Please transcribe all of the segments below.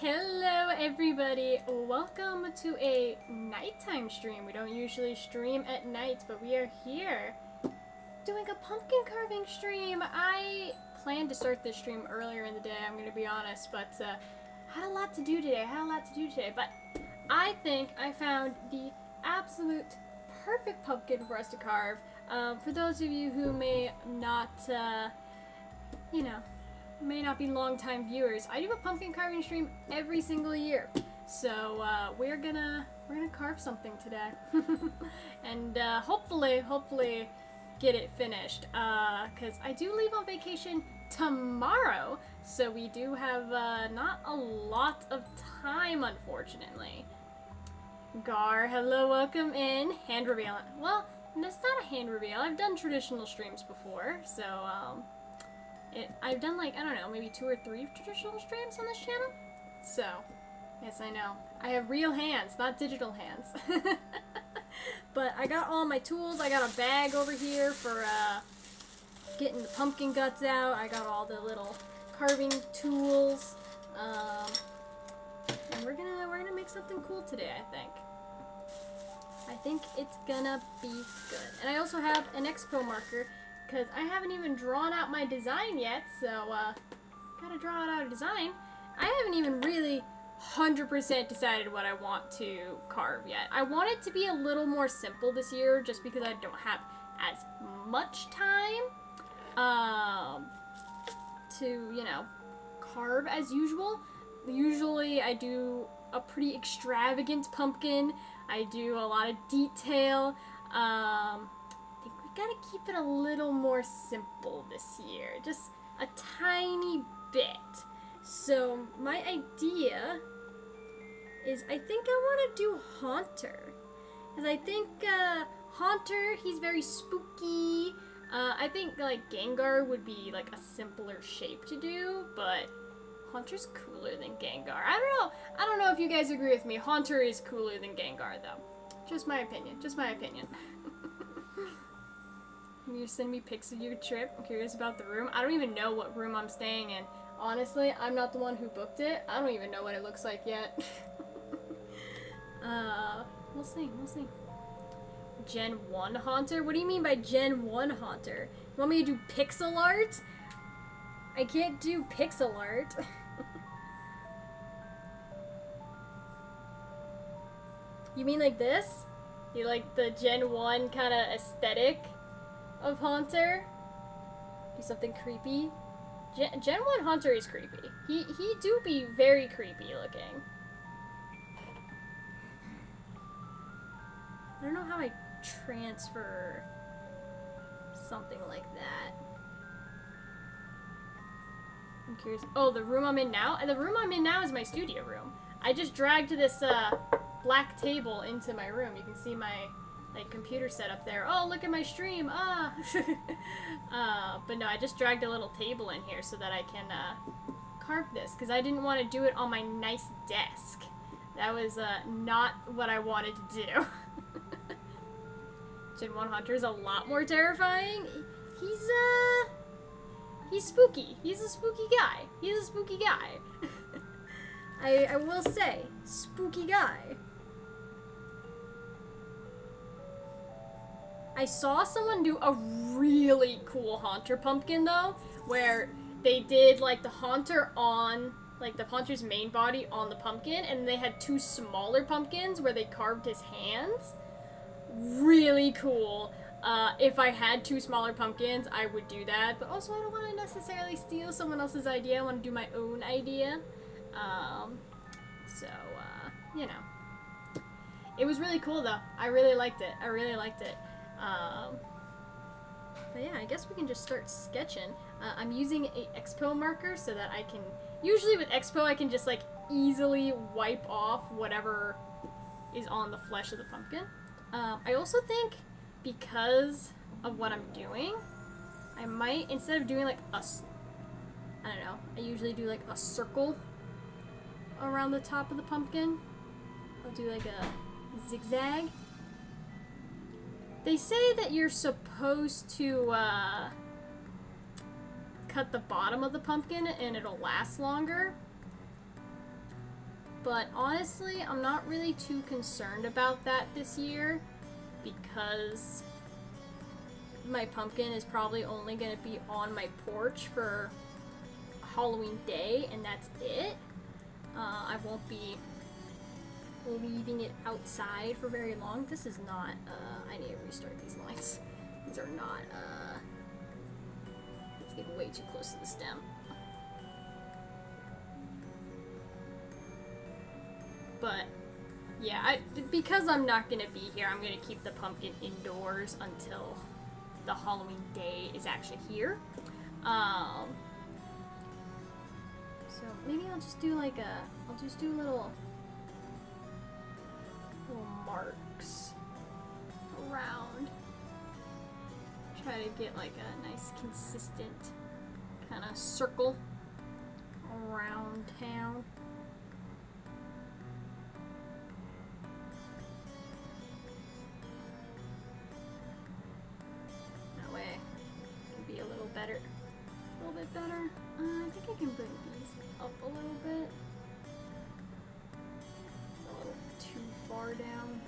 Hello everybody, welcome to a nighttime stream. We don't usually stream at night, but we are here doing a pumpkin carving stream. I planned to start this stream earlier in the day, I'm gonna be honest, but had a lot to do today, but I think I found the absolute perfect pumpkin for us to carve. For those of you who may not, may not be long-time viewers, I do a pumpkin carving stream every single year. So we're gonna carve something today, and hopefully get it finished. Cause I do leave on vacation tomorrow, so we do have not a lot of time, unfortunately. Gar, hello, welcome in. Hand reveal. Well, it's not a hand reveal. I've done traditional streams before, so I've done like, I don't know, maybe 2 or 3 traditional streams on this channel. So, yes, I know. I have real hands, not digital hands. But I got all my tools. I got a bag over here for getting the pumpkin guts out. I got all the little carving tools. And we're gonna make something cool today, I think. I think it's gonna be good. And I also have an expo marker, because I haven't even drawn out my design yet, so gotta draw out a design. I haven't even really 100% decided what I want to carve yet. I want it to be a little more simple this year, just because I don't have as much time to, carve as usual. Usually I do a pretty extravagant pumpkin. I do a lot of detail. Gotta keep it a little more simple this year, just a tiny bit. So my idea is, I think I want to do Haunter, because I think Haunter, he's very spooky. I think like Gengar would be like a simpler shape to do, but Haunter's cooler than Gengar. I don't know if you guys agree with me. Haunter is cooler than Gengar though. Just my opinion. You send me pics of your trip. I'm curious about the room. I don't even know what room I'm staying in. Honestly, I'm not the one who booked it. I don't even know what it looks like yet. We'll see. Gen 1 Haunter? What do you mean by Gen 1 Haunter? You want me to do pixel art? I can't do pixel art. You mean like this? You like the Gen 1 kind of aesthetic of Haunter? Do something creepy? Gen 1 Haunter is creepy. He do be very creepy looking. I don't know how I transfer something like that. I'm curious. Oh, the room I'm in now? And the room I'm in now is my studio room. I just dragged this black table into my room. You can see my computer setup there. Oh, look at my stream. But no, I just dragged a little table in here so that I can carve this, because I didn't want to do it on my nice desk. That was not what I wanted to do. Gen 1 Haunter is a lot more terrifying. He's spooky. He's a spooky guy. I will say, spooky guy. I saw someone do a really cool Haunter pumpkin though, where they did like the Haunter on, like the Haunter's main body on the pumpkin, and they had 2 smaller pumpkins where they carved his hands. Really cool. If I had 2 smaller pumpkins, I would do that, but also I don't want to necessarily steal someone else's idea. I want to do my own idea. It was really cool though. I really liked it. But yeah, I guess we can just start sketching. I'm using a Expo marker so that I can, usually with Expo I can just like easily wipe off whatever is on the flesh of the pumpkin. I also think, because of what I'm doing, I might, instead of doing like I don't know, I usually do like a circle around the top of the pumpkin. I'll do like a zigzag. They say that you're supposed to cut the bottom of the pumpkin and it'll last longer. But honestly, I'm not really too concerned about that this year because my pumpkin is probably only going to be on my porch for Halloween day, and that's it. I won't be leaving it outside for very long. This is not, I need to restart these lines. These are not, it's getting way too close to the stem. But, yeah, because I'm not going to be here, I'm going to keep the pumpkin indoors until the Halloween day is actually here. So maybe I'll just do like I'll just do little marks around. Try to get like a nice consistent kind of circle around town. That way it can be a little better. A little bit better. I think I can bring these up a little bit. A little too far down.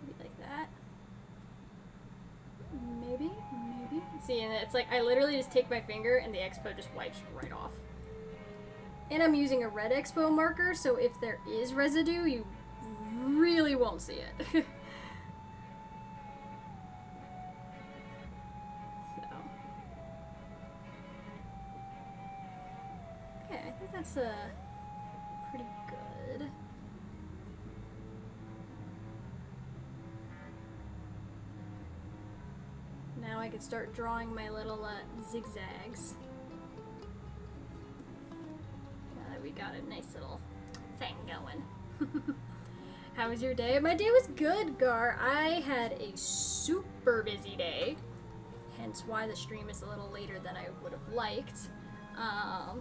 Maybe like that. Maybe. See, and it's like I literally just take my finger and the Expo just wipes right off. And I'm using a red Expo marker, so if there is residue, you really won't see it. So. Okay, I think that's pretty good. Now I can start drawing my little zigzags. We got a nice little thing going. How was your day? My day was good, Gar. I had a super busy day, hence why the stream is a little later than I would have liked. Yeah,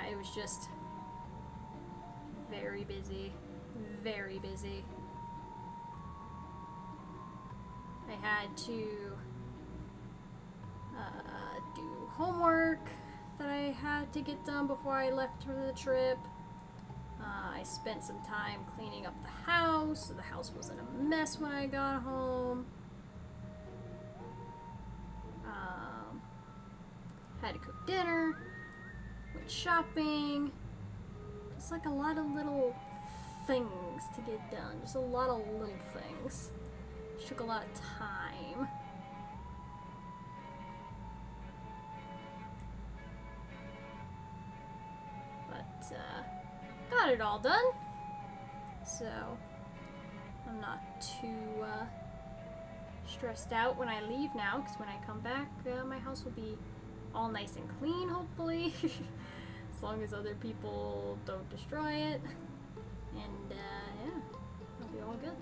it was just very busy. Very busy. I had to do homework that I had to get done before I left for the trip. I spent some time cleaning up the house, so the house wasn't a mess when I got home. Had to cook dinner, went shopping. Just like a lot of little things to get done. Just a lot of little things. It took a lot of time. Got it all done, so I'm not too stressed out when I leave now, because when I come back, my house will be all nice and clean, hopefully, as long as other people don't destroy it, and yeah, it'll be all good.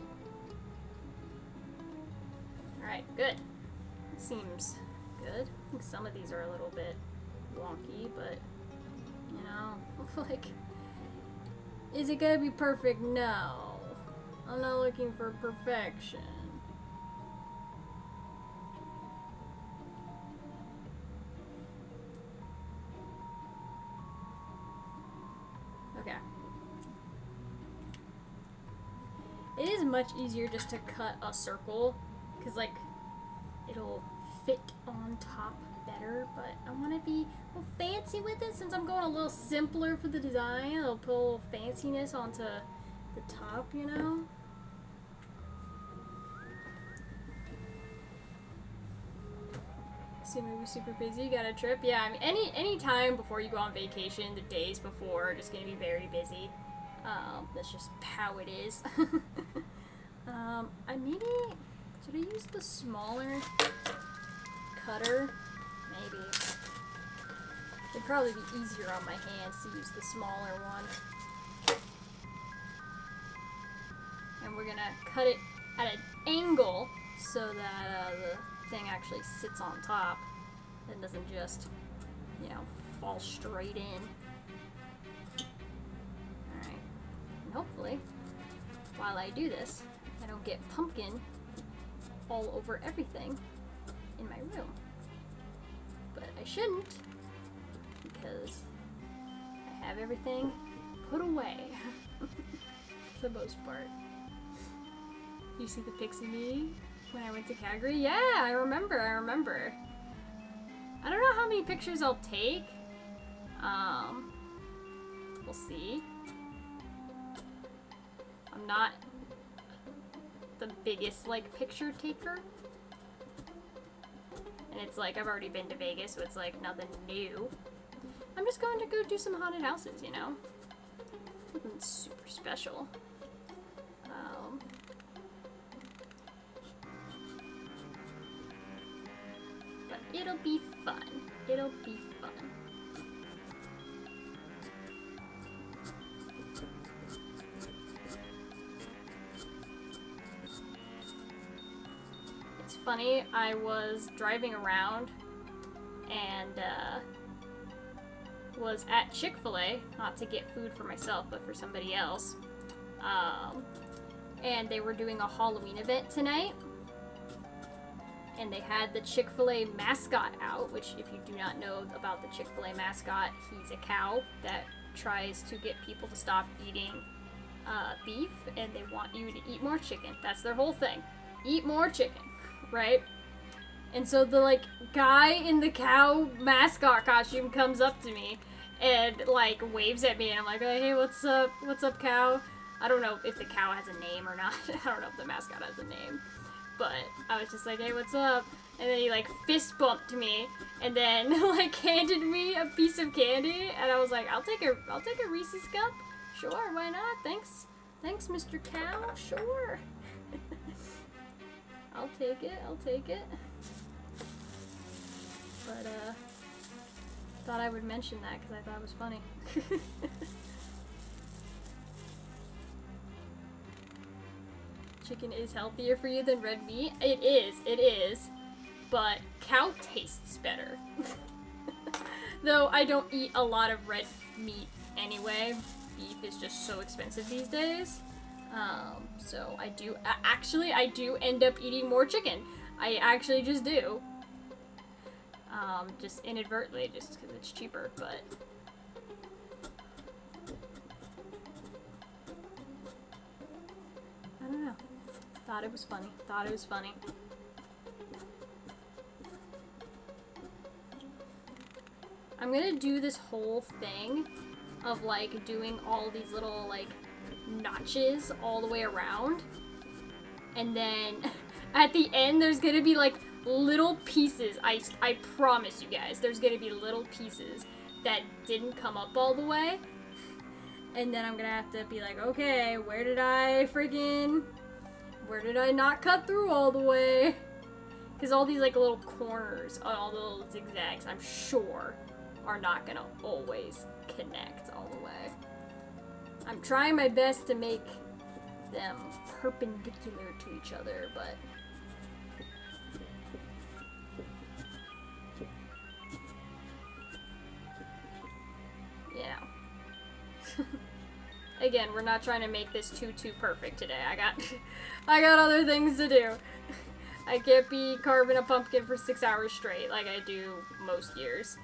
Alright, good. It seems good. I think some of these are a little bit wonky, but, you know, like... Is it gonna be perfect? No. I'm not looking for perfection. Okay. It is much easier just to cut a circle, because, like, it'll fit on top better, but I want to be a little fancy with it since I'm going a little simpler for the design. I'll put a little fanciness onto the top, you know? Assuming we're super busy, got a trip. Yeah, I mean, any time before you go on vacation, the days before are just going to be very busy. That's just how it is. Should I use the smaller cutter? Maybe. It'd probably be easier on my hands to use the smaller one. And we're gonna cut it at an angle so that the thing actually sits on top and doesn't just, you know, fall straight in. Alright. And hopefully while I do this, I don't get pumpkin all over everything in my room. But I shouldn't, because I have everything put away for the most part. You see the pixie me when I went to Calgary? Yeah, I remember. I don't know how many pictures I'll take. We'll see. I'm not the biggest, like, picture taker. And it's like, I've already been to Vegas, so it's like nothing new. I'm just going to go do some haunted houses, you know? Nothing super special. But it'll be fun. It'll be fun. It's funny, I was driving around and was at Chick-fil-A, not to get food for myself, but for somebody else. And they were doing a Halloween event tonight. And they had the Chick-fil-A mascot out, which if you do not know about the Chick-fil-A mascot, he's a cow that tries to get people to stop eating beef, and they want you to eat more chicken. That's their whole thing. Eat more chicken, right? And so the, like, guy in the cow mascot costume comes up to me and, like, waves at me, and I'm like, hey, what's up? What's up, cow? I don't know if the cow has a name or not. I don't know if the mascot has a name. But I was just like, hey, what's up? And then he, like, fist bumped me, and then, like, handed me a piece of candy, and I was like, I'll take a Reese's cup. Sure, why not? Thanks, Mr. Cow. Sure. I'll take it. But, thought I would mention that because I thought it was funny. Chicken is healthier for you than red meat. It is. But cow tastes better. Though I don't eat a lot of red meat anyway. Beef is just so expensive these days. So I do end up eating more chicken. I actually just do. Just inadvertently, just because it's cheaper, but... I don't know. Thought it was funny. I'm gonna do this whole thing of, like, doing all these little, like, notches all the way around. And then at the end, there's gonna be, like, little pieces. I promise you guys, there's gonna be little pieces that didn't come up all the way. And then I'm gonna have to be like, okay, where did I not cut through all the way? Because all these, like, little corners, all the little zigzags, I'm sure, are not gonna always connect all the way. I'm trying my best to make them perpendicular to each other, but... yeah. Again, we're not trying to make this too perfect today. I got other things to do. I can't be carving a pumpkin for 6 hours straight like I do most years.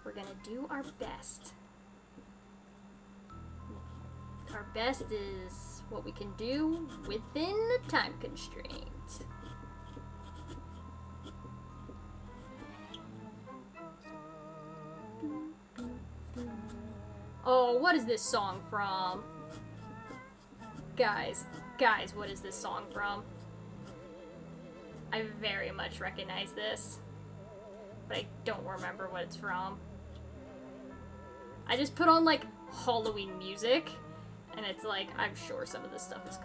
We're gonna do our best. Our best is what we can do within the time constraint. Oh, what is this song from? Guys, what is this song from? I very much recognize this, but I don't remember what it's from. I just put on, like, Halloween music, and it's like, I'm sure some of this stuff is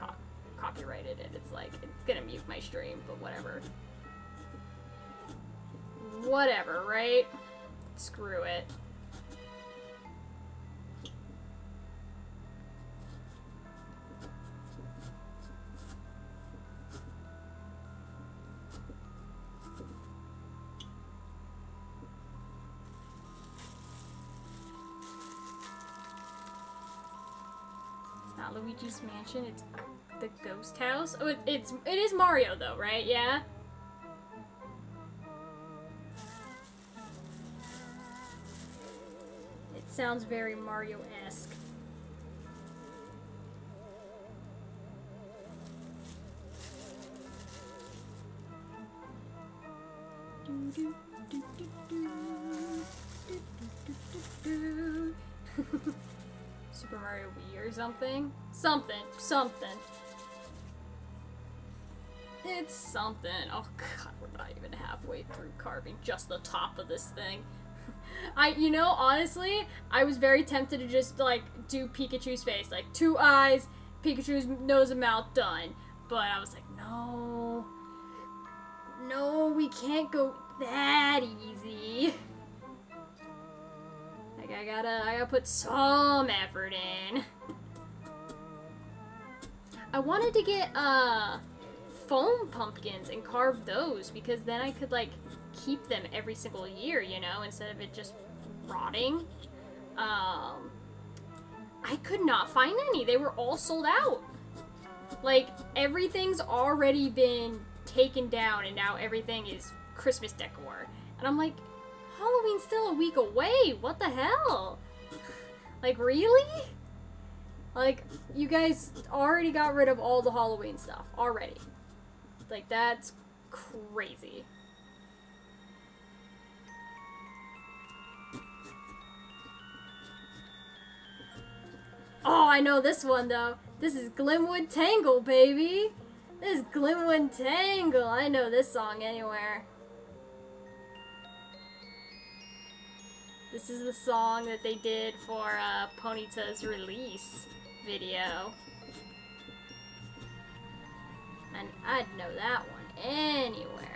copyrighted, and it's like, it's gonna mute my stream, but whatever. Whatever, right? Screw it. Not Luigi's Mansion. It's the Ghost House. Oh, it is Mario though, right? Yeah. It sounds very Mario-esque. Super Mario Wii or something? Something. It's something. Oh god, we're not even halfway through carving just the top of this thing. Honestly, I was very tempted to just, like, do Pikachu's face. Like, 2 eyes, Pikachu's nose and mouth, done. But I was like, no. No, we can't go that easy. Like, I gotta put some effort in. I wanted to get, foam pumpkins and carve those, because then I could, like, keep them every single year, you know, instead of it just rotting. I could not find any. They were all sold out. Like, everything's already been taken down, and now everything is Christmas decor. And I'm like, Halloween's still a week away. What the hell? Like, really? Like, you guys already got rid of all the Halloween stuff. Already. Like, that's crazy. Oh, I know this one, though. This is Glimwood Tangle, baby. This is Glimwood Tangle. I know this song anywhere. This is the song that they did for Ponyta's release video. And I'd know that one anywhere.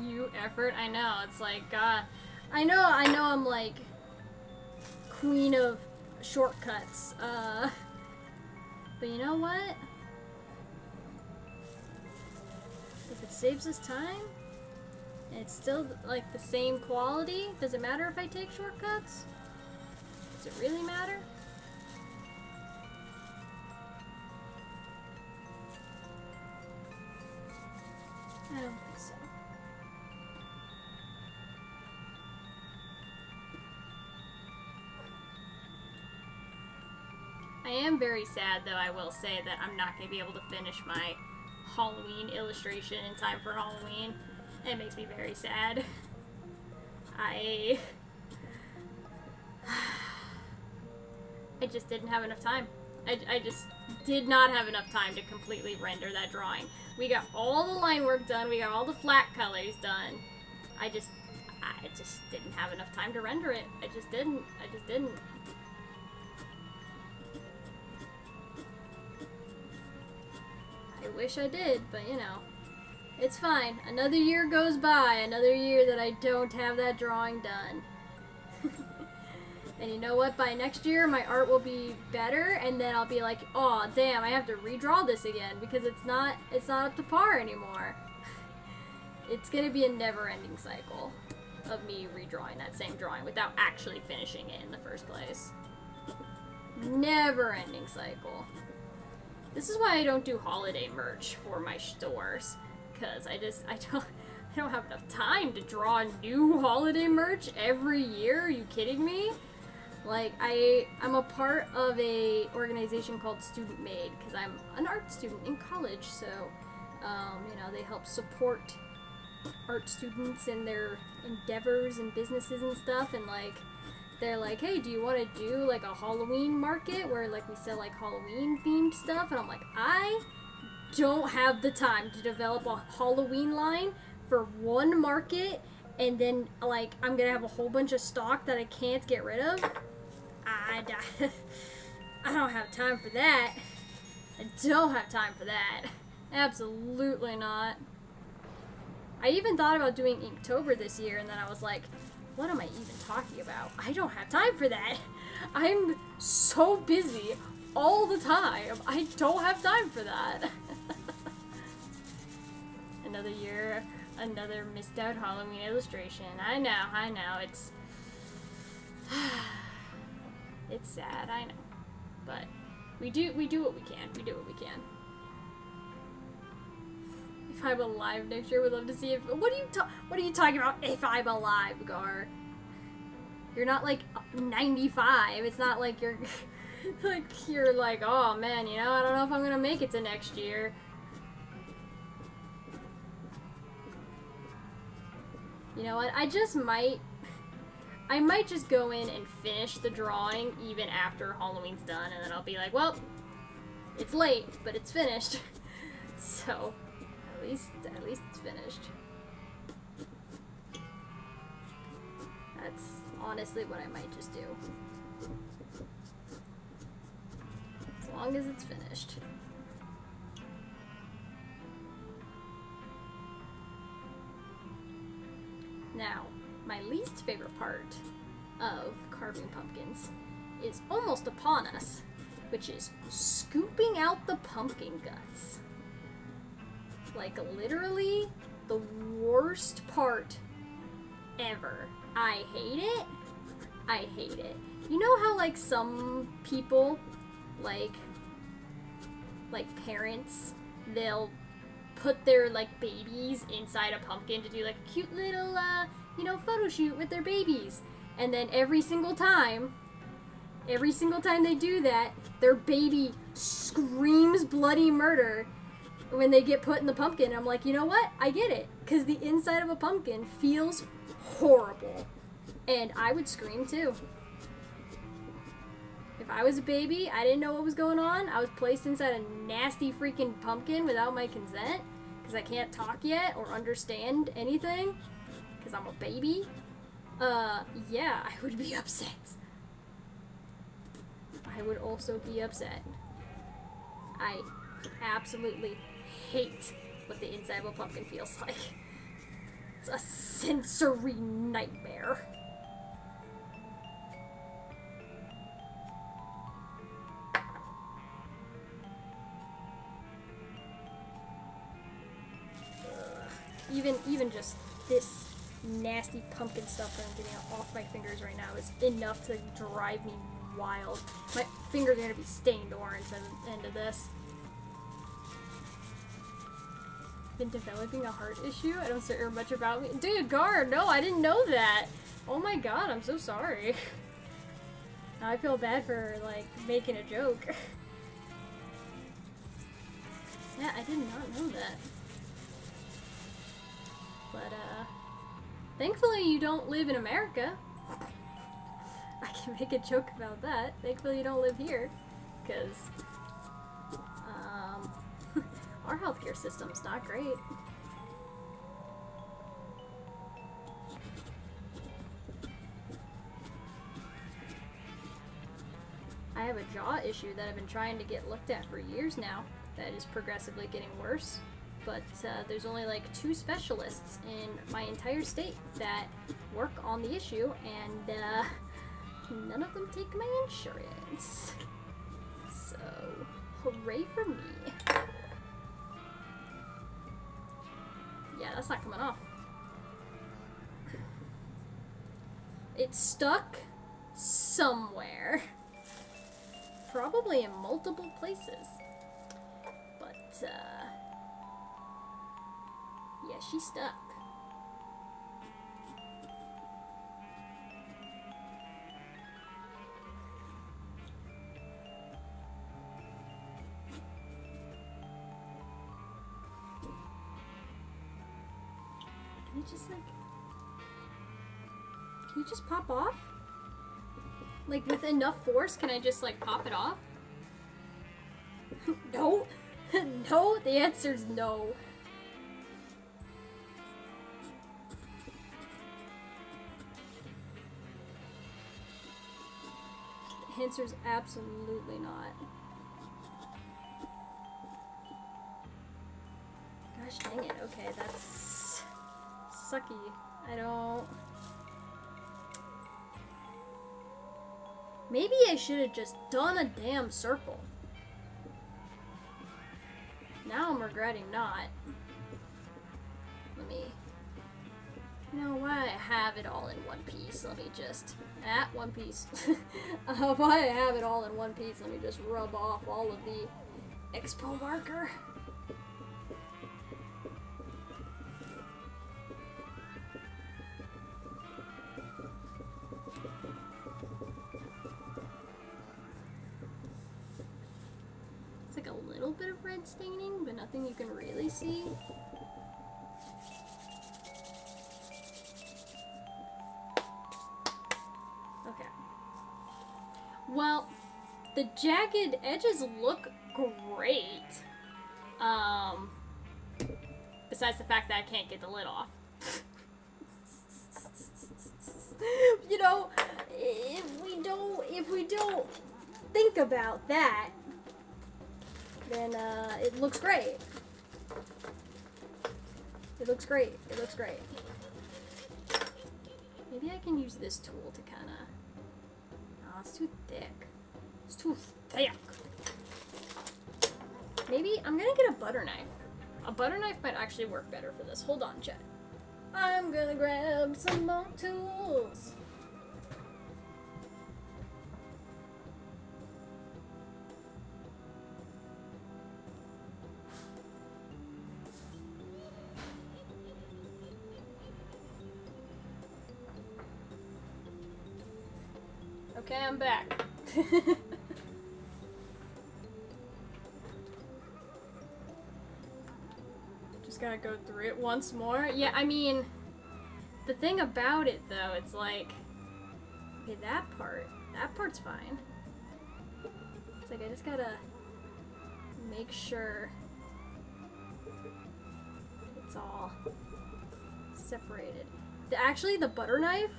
You effort, I know, it's like, God. I know I'm like queen of shortcuts, but you know what? If it saves us time, and it's still like the same quality, does it matter if I take shortcuts? Does it really matter? I don't think so. I am very sad, though, I will say, that I'm not going to be able to finish my Halloween illustration in time for Halloween. It makes me very sad. I just didn't have enough time. I just did not have enough time to completely render that drawing. We got all the line work done, we got all the flat colors done. I just didn't have enough time to render it. I just didn't. I wish I did, but you know, it's fine. Another year goes by, another year that I don't have that drawing done. And you know what? By next year, my art will be better, and then I'll be like, oh, damn, I have to redraw this again because it's not up to par anymore. It's gonna be a never-ending cycle of me redrawing that same drawing without actually finishing it in the first place. Never-ending cycle. This is why I don't do holiday merch for my stores, because I don't have enough time to draw new holiday merch every year. Are you kidding me? Like, I'm a part of a organization called Student Made, because I'm an art student in college, so, you know, they help support art students in their endeavors and businesses and stuff, and, like, they're like, hey, do you want to do, like, a Halloween market where, like, we sell, like, Halloween-themed stuff? And I'm like, I don't have the time to develop a Halloween line for one market, and then, like, I'm gonna have a whole bunch of stock that I can't get rid of. I don't have time for that. I don't have time for that. Absolutely not. I even thought about doing Inktober this year, and then I was like, What am I even talking about? I don't have time for that. I'm so busy all the time. I don't have time for that. Another year, another missed out Halloween illustration. I know. It's it's sad, I know. But we do what we can. We do what we can. If I'm alive next year, would love to see if. What are you talking about? If I'm alive, Gar. You're not like 95. It's not like you're you're like, oh man, you know, I don't know if I'm gonna make it to next year. You know what? I might just go in and finish the drawing even after Halloween's done, and then I'll be like, well, it's late, but it's finished. So, at least it's finished. That's honestly what I might just do. As long as it's finished. Now, my least favorite part of carving pumpkins is almost upon us, which is scooping out the pumpkin guts. Like, literally the worst part ever. I hate it. I hate it. You know how, like, some people, like parents, they'll put their, like, babies inside a pumpkin to do, like, a cute little, you know, photo shoot with their babies. And then every single time they do that, their baby screams bloody murder when they get put in the pumpkin. I'm like, you know what? I get it. Because the inside of a pumpkin feels horrible. And I would scream too. If I was a baby, I didn't know what was going on, I was placed inside a nasty freaking pumpkin without my consent, because I can't talk yet or understand anything, because I'm a baby, yeah, I would be upset. I would also be upset. I absolutely hate what the inside of a pumpkin feels like. It's a sensory nightmare. Even just this nasty pumpkin stuff that I'm getting off my fingers right now is enough to drive me wild. My fingers are gonna be stained orange by the end of this. Been developing a heart issue? I don't hear much about me. Dude, Gar, no, I didn't know that. Oh my god, I'm so sorry. Now I feel bad for, like, making a joke. Yeah, I did not know that. But, thankfully you don't live in America. I can make a joke about that. Thankfully you don't live here. Because, our healthcare system's not great. I have a jaw issue that I've been trying to get looked at for years now that is progressively getting worse. But there's only like 2 specialists in my entire state that work on the issue, and none of them take my insurance. So, hooray for me. Yeah, that's not coming off. It's stuck somewhere. Probably in multiple places. But, yeah, she's stuck. Can you just pop off? Like, with enough force, can I just, like, pop it off? No? No? The answer's no. The answer's absolutely not. Gosh dang it, okay, that's sucky. I don't Maybe I should have just done a damn circle. Now I'm regretting not. Let me... You know, why I have it all in one piece, let me just... one piece. Why I have it all in one piece, let me just rub off all of the expo marker. It's like a little bit of red staining, but nothing you can really see. Okay. Well, the jagged edges look great. Besides the fact that I can't get the lid off. You know, if we don't think about that, then it looks great. It looks great. It looks great. Maybe I can use this tool to kind of... Oh, it's too thick. It's too thick. Maybe I'm gonna get a butter knife. A butter knife might actually work better for this. Hold on, chat. I'm gonna grab some more tools. Okay, I'm back. Just gotta go through it once more. Yeah, I mean, the thing about it though, it's like, okay, that part's fine. It's like I just gotta make sure it's all separated. Actually, the butter knife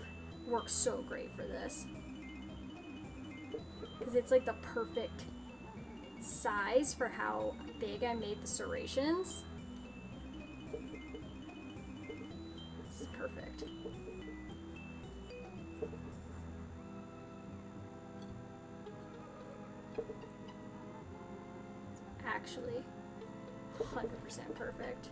works so great for this. Because it's like the perfect size for how big I made the serrations. This is perfect. It's actually 100% perfect.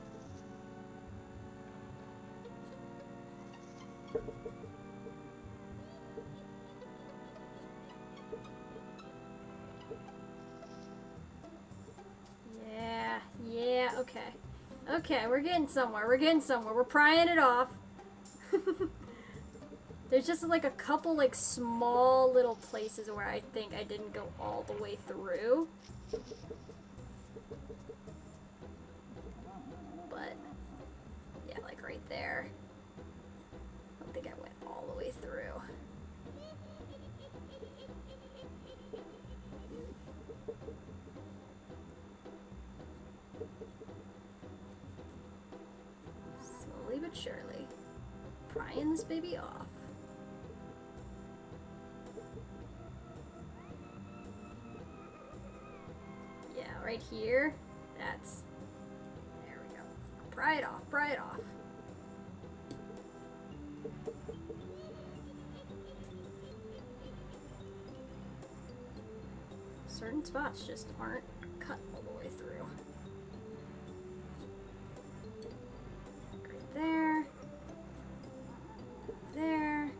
Yeah, okay. Okay, we're getting somewhere. We're getting somewhere. We're prying it off. There's just like a couple like small little places where I think I didn't go all the way through. But, yeah, like right there. I don't think I went all the way through. Slowly but surely, prying this baby off. Yeah, right here, that's, there we go. Pry it off, pry it off. Certain spots just aren't cut all the way through. Right there. There.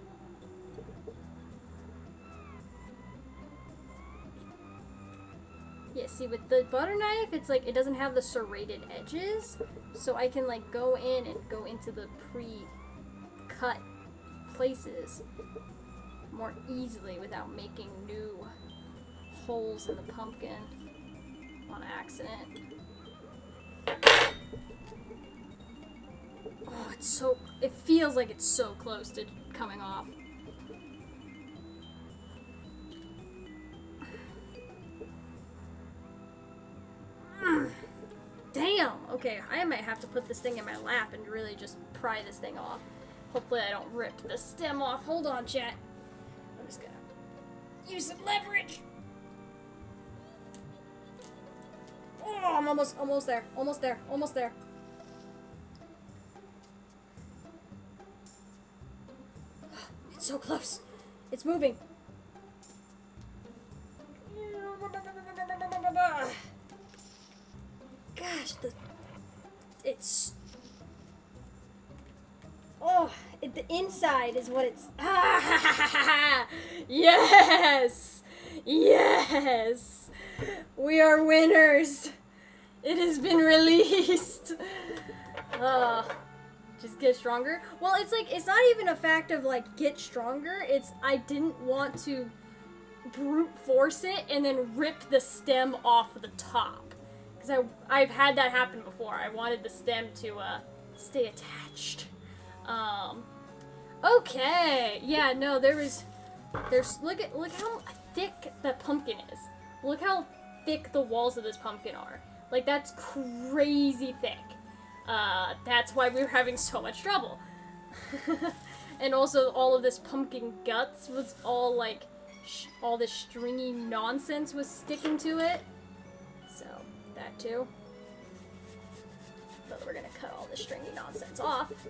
Yeah, see with the butter knife, it's like it doesn't have the serrated edges, so I can like go in and go into the pre-cut places more easily without making new holes in the pumpkin on accident. Oh, it's so, it feels like it's so close to coming off. Damn! Okay, I might have to put this thing in my lap and really just pry this thing off. Hopefully I don't rip the stem off. Hold on, chat. I'm just gonna use some leverage. Oh, I'm almost there. Almost there. Almost there. It's so close. It's moving. Gosh, it's... Oh, the inside is what it's... Ah, yes! Yes! We are winners! It has been released! Just get stronger? Well, it's like, it's not even a fact of, like, get stronger. It's, I didn't want to brute force it and then rip the stem off the top. Because I've had that happen before. I wanted the stem to, stay attached. Okay. Yeah, no, there's, look how thick that pumpkin is. Look how thick the walls of this pumpkin are. Like, that's crazy thick. That's why we were having so much trouble. And also, all of this pumpkin guts was all, like, all this stringy nonsense was sticking to it. So, that too. But we're gonna cut all the stringy nonsense off. Because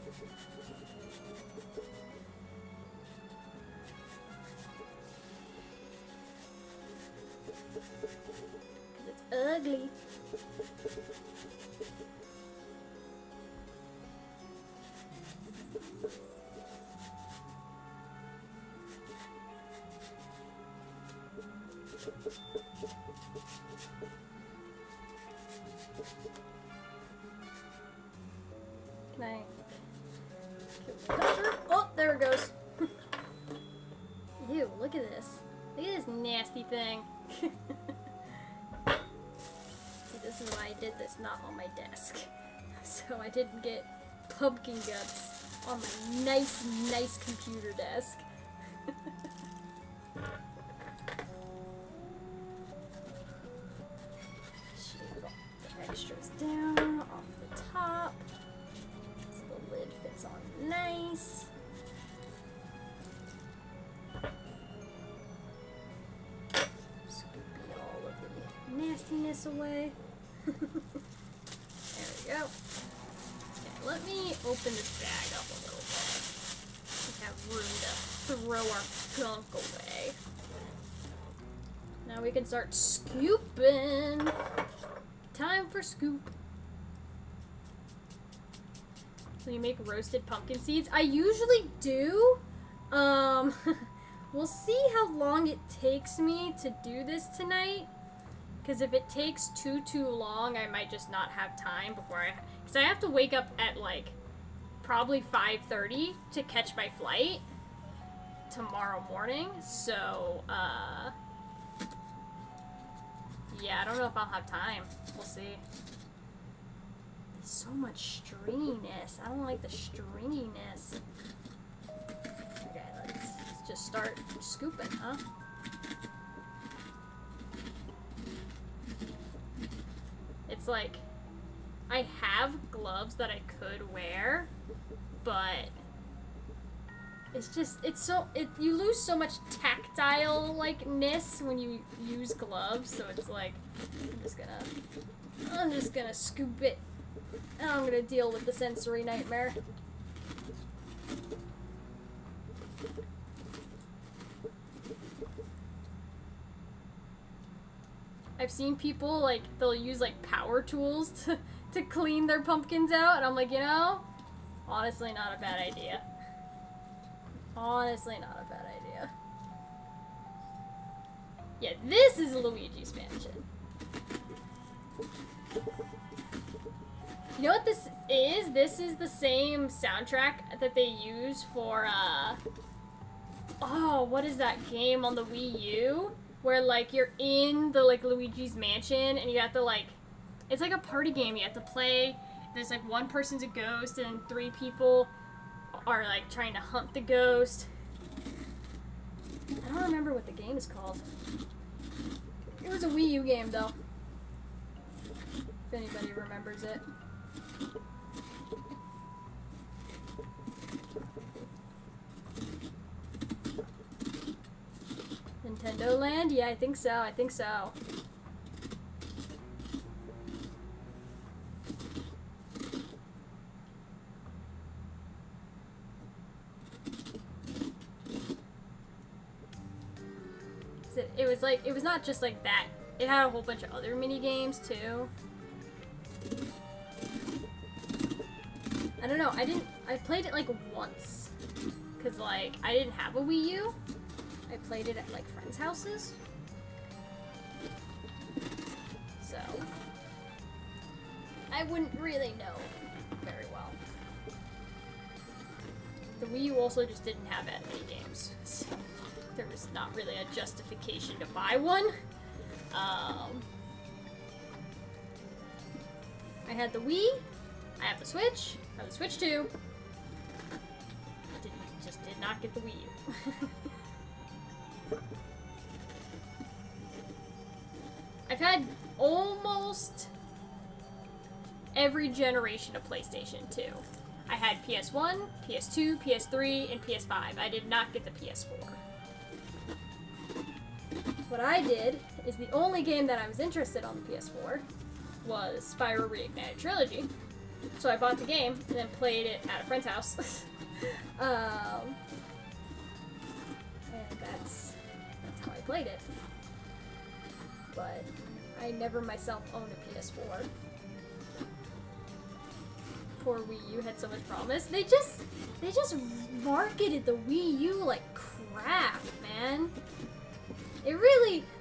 it's ugly. Can I cover? Oh, there it goes. Ew, look at this. Look at this nasty thing. See, this is why I did this not on my desk. So I didn't get pumpkin guts on my nice computer desk. Shave all the extras down off the top. So the lid fits on nice. Scooping all of the nastiness away. There we go. Okay, let me open this bag up a little bit. We have room to throw our gunk away. Now we can start scooping. Time for scoop. So you make roasted pumpkin seeds? I usually do. We'll see how long it takes me to do this tonight. Because if it takes too long, I might just not have time before because I have to wake up at, like, probably 5:30 to catch my flight tomorrow morning. So, yeah, I don't know if I'll have time. We'll see. There's so much stringiness. I don't like the stringiness. Okay, let's just start scooping, huh? It's like, I have gloves that I could wear, but it's just, you lose so much tactile-likeness when you use gloves, so it's like, I'm just gonna scoop it, and I'm gonna deal with the sensory nightmare. I've seen people, like, they'll use, like, power tools to clean their pumpkins out, and I'm like, you know, honestly not a bad idea. Honestly not a bad idea. Yeah, this is Luigi's Mansion. You know what this is? This is the same soundtrack that they use for, oh, what is that game on the Wii U? Where, like, you're in the, like, Luigi's Mansion, and you have to, like, it's like a party game. You have to play, there's, like, one person's a ghost, and 3 people are, like, trying to hunt the ghost. I don't remember what the game is called. It was a Wii U game, though. If anybody remembers it. Nintendo Land? Yeah, I think so. I think so. It was like, it was not just like that it had a whole bunch of other mini games too. I don't know. I played it like once, cause like I didn't have a Wii U. I played it at like friends' houses. So I wouldn't really know very well. The Wii U also just didn't have that many games, so there was not really a justification to buy one. I had the Wii, I have the Switch, I have the Switch 2. Just did not get the Wii U. I've had almost every generation of PlayStation 2. I had PS1, PS2, PS3, and PS5. I did not get the PS4. What I did is the only game that I was interested on the PS4 was Spyro Reignited Trilogy. So I bought the game and then played it at a friend's house. And that's how I played it. But I never myself owned a PS4. Poor Wii U had so much promise. They just marketed the Wii U like crap, man. The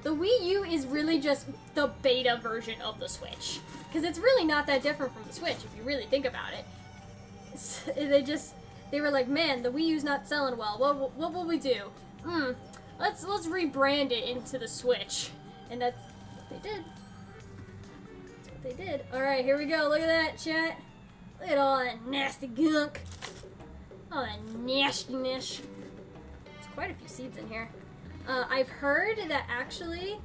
Wii U is really just the beta version of the Switch. Because it's really not that different from the Switch, if you really think about it. They were like, man, the Wii U's not selling well. What will we do? Let's rebrand it into the Switch. And that's what they did. That's what they did. Alright, here we go. Look at that, chat. Look at all that nasty gunk. All that nastiness. There's quite a few seeds in here. I've heard that actually,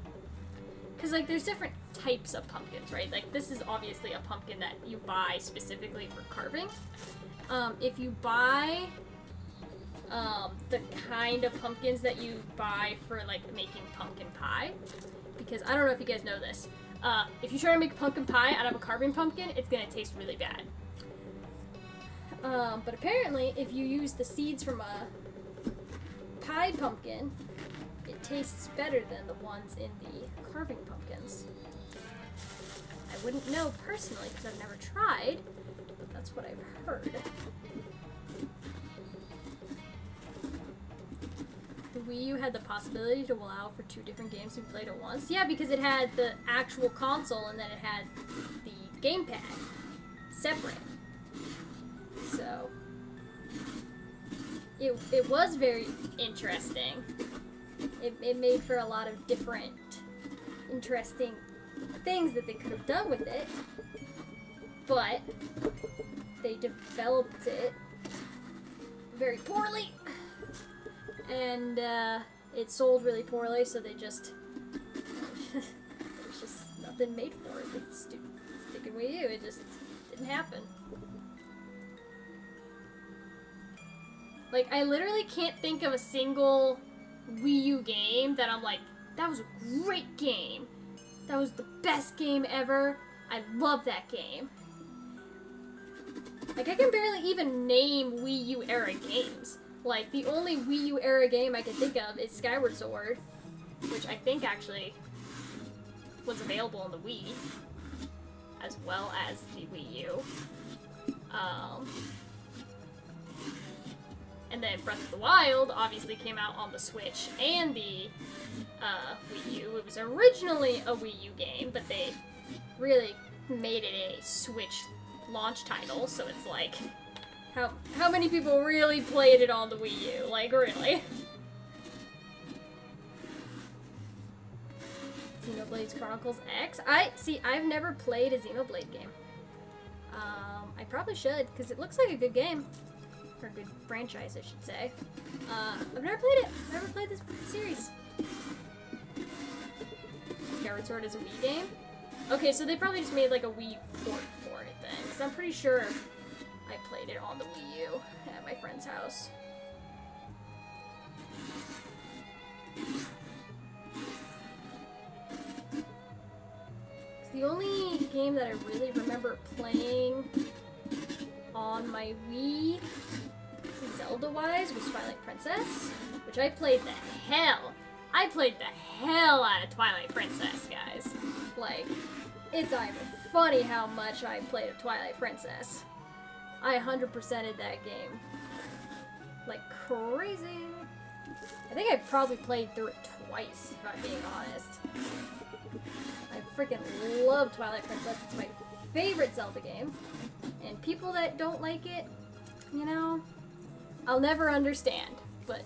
because like there's different types of pumpkins, right? Like this is obviously a pumpkin that you buy specifically for carving. If you buy the kind of pumpkins that you buy for like making pumpkin pie, because I don't know if you guys know this, if you try to make a pumpkin pie out of a carving pumpkin, it's gonna taste really bad. But apparently, if you use the seeds from a pied pumpkin, it tastes better than the ones in the carving pumpkins. I wouldn't know personally because I've never tried, but that's what I've heard. The Wii U had the possibility to allow for 2 different games to be played at once. Yeah, because it had the actual console and then it had the gamepad separate. So it was very interesting. It made for a lot of different interesting things that they could have done with it, but they developed it very poorly, and it sold really poorly, so they just there's just nothing made for it. It's sticking with you. It just didn't happen. Like, I literally can't think of a single Wii U game that I'm like, that was a great game. That was the best game ever. I love that game. Like, I can barely even name Wii U era games. Like, the only Wii U era game I can think of is Skyward Sword, which I think actually was available on the Wii, as well as the Wii U. And then Breath of the Wild obviously came out on the Switch and the Wii U. It was originally a Wii U game, but they really made it a Switch launch title, so it's like, how many people really played it on the Wii U? Like, really? Xenoblade Chronicles X? I've never played a Xenoblade game. I probably should, because it looks like a good game. Or a good franchise, I should say. I've never played it. I've never played this series. Skyward Sword is a Wii game? Okay, so they probably just made like a Wii port for it then. Because I'm pretty sure I played it on the Wii U at my friend's house. The only game that I really remember playing on my Wii, Zelda-wise, was Twilight Princess, which I played the hell I played the hell out of Twilight Princess, guys. Like, it's not even funny how much I played of Twilight Princess. I 100%ed that game. Like crazy. I think I probably played through it twice, if I'm being honest. I freaking love Twilight Princess. It's my favorite Zelda game. And people that don't like it, you know, I'll never understand. But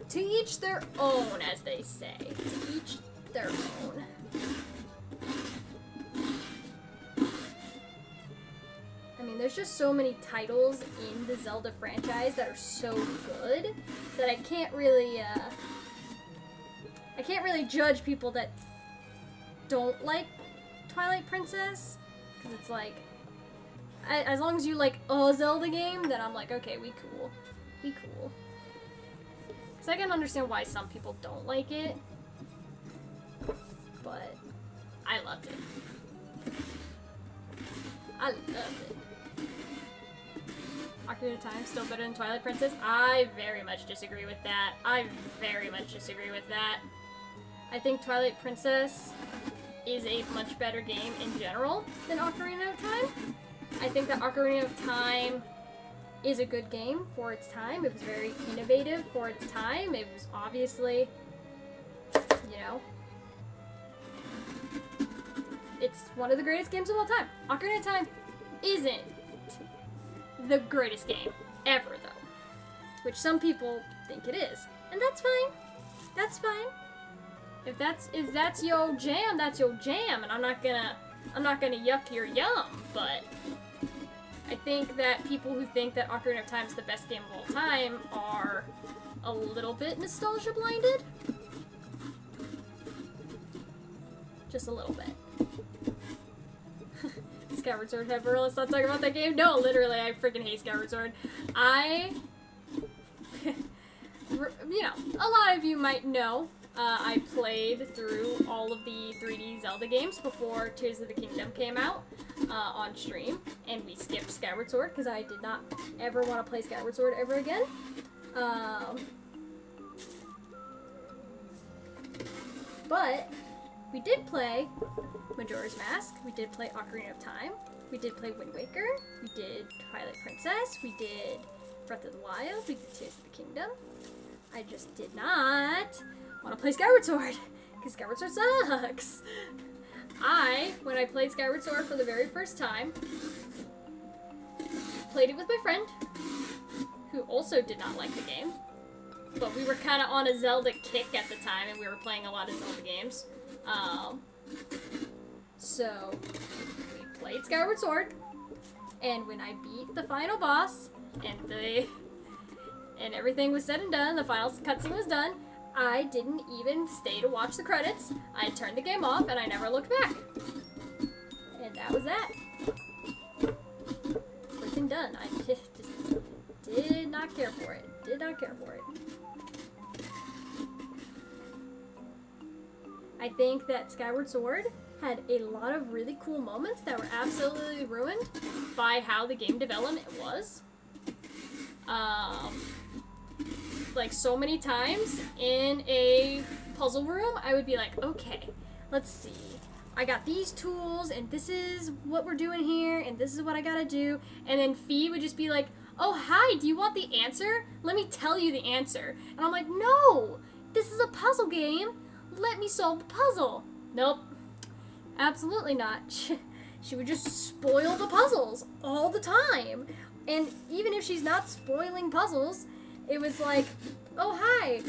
to each their own, as they say. To each their own. I mean, there's just so many titles in the Zelda franchise that are so good that I can't really judge people that don't like Twilight Princess, because it's like, as long as you like a Zelda game, then I'm like, okay, we cool. So I can understand why some people don't like it, but I loved it. I loved it. Ocarina of Time still better than Twilight Princess? I very much disagree with that. I think Twilight Princess is a much better game in general than Ocarina of Time. I think that Ocarina of Time is a good game for its time. It was very innovative for its time. It was obviously, you know, it's one of the greatest games of all time. Ocarina of Time isn't the greatest game ever, though, which some people think it is, and that's fine. That's fine. If that's your jam, that's your jam, and I'm not gonna yuck your yum. But I think that people who think that Ocarina of Time is the best game of all time are a little bit nostalgia blinded. Just a little bit. Skyward Sword ever. Let's not talk about that game. No, literally, I freaking hate Skyward Sword. You know, a lot of you might know, I played through all of the 3D Zelda games before Tears of the Kingdom came out on stream, and we skipped Skyward Sword because I did not ever want to play Skyward Sword ever again. But we did play Majora's Mask, we did play Ocarina of Time, we did play Wind Waker, we did Twilight Princess, we did Breath of the Wild, we did Tears of the Kingdom. I just did not want to play Skyward Sword, because Skyward Sword sucks. When I played Skyward Sword for the very first time, played it with my friend, who also did not like the game, but we were kind of on a Zelda kick at the time, and we were playing a lot of Zelda games. So we played Skyward Sword, and when I beat the final boss, and everything was said and done, the final cutscene was done, I didn't even stay to watch the credits. I turned the game off, and I never looked back. And that was that. Freaking done. I just did not care for it. Did not care for it. I think that Skyward Sword had a lot of really cool moments that were absolutely ruined by how the game development was. Like, so many times in a puzzle room, I would be like, okay, let's see. I got these tools, and this is what we're doing here, and this is what I gotta do. And then Fee would just be like, oh, hi, do you want the answer? Let me tell you the answer. And I'm like, no, this is a puzzle game. Let me solve the puzzle. Nope, absolutely not. She would just spoil the puzzles all the time. And even if she's not spoiling puzzles, it was like, oh, hi,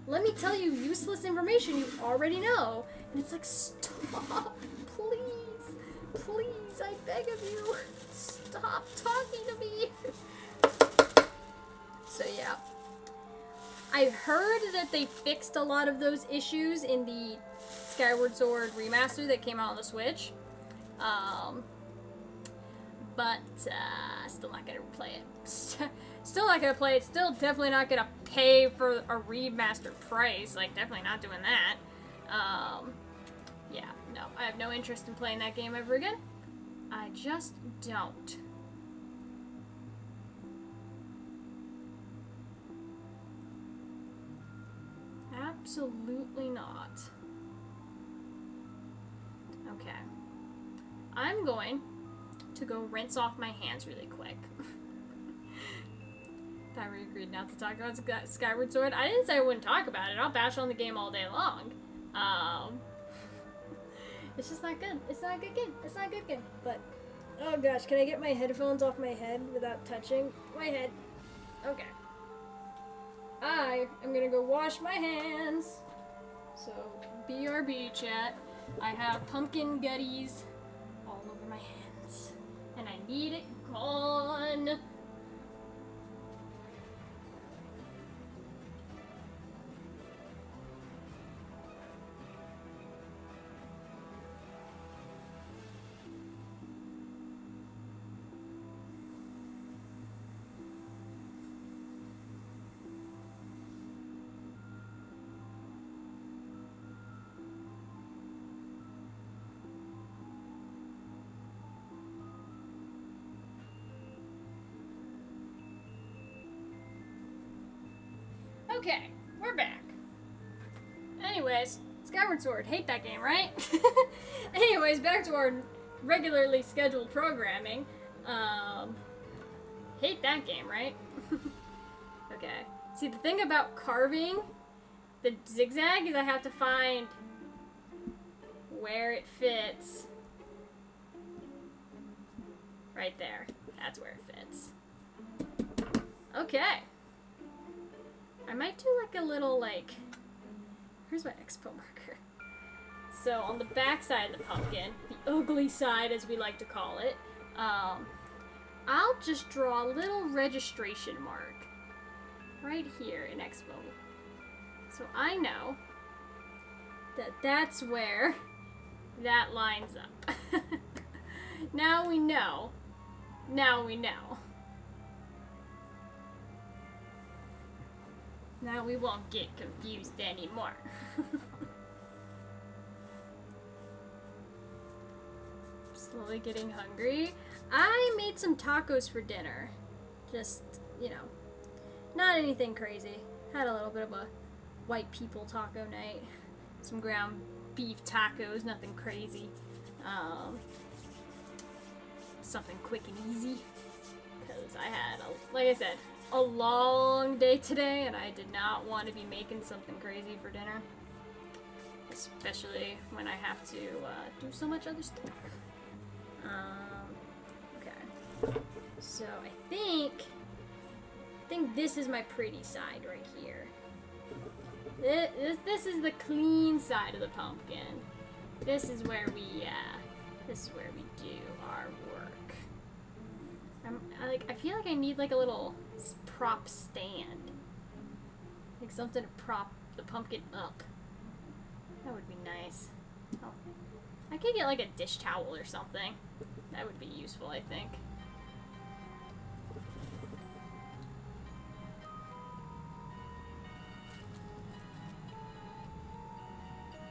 let me tell you useless information you already know. And it's like, stop, please, please, I beg of you, stop talking to me. So yeah, I've heard that they fixed a lot of those issues in the Skyward Sword remaster that came out on the Switch. But still not gonna play it. Still not gonna play it. Still definitely not gonna pay for a remastered price. Like, definitely not doing that. Yeah, no, I have no interest in playing that game ever again. I just don't. Absolutely not. Okay. I'm going to go rinse off my hands really quick. Tyree agreed not to talk about Skyward Sword. I didn't say I wouldn't talk about it. I'll bash on the game all day long. It's just not good. It's not a good game. It's not a good game. But, oh gosh, can I get my headphones off my head without touching my head? Okay. I am gonna go wash my hands. So, BRB chat. I have pumpkin gutties all over my hands. And I need it gone. Okay, we're back. Anyways, Skyward Sword, hate that game, right? Anyways, back to our regularly scheduled programming. Hate that game, right? Okay. See, the thing about carving the zigzag is I have to find where it fits. Right there. That's where it fits. Okay. I might do like a little like, here's my expo marker. So on the back side of the pumpkin, the ugly side as we like to call it, I'll just draw a little registration mark right here in expo. So I know that that's where that lines up. Now we know. Now we know. Now we won't get confused anymore. Slowly getting hungry. I made some tacos for dinner. Just, you know, not anything crazy. Had a little bit of a white people taco night. Some ground beef tacos, nothing crazy. Something quick and easy. Because I had, like I said, a long day today, and I did not want to be making something crazy for dinner. Especially when I have to do so much other stuff. Okay. So I think this is my pretty side right here. This is the clean side of the pumpkin. This is where we do our work. I feel like I need like a little prop stand. Like something to prop the pumpkin up. That would be nice. Oh. I could get like a dish towel or something. That would be useful, I think.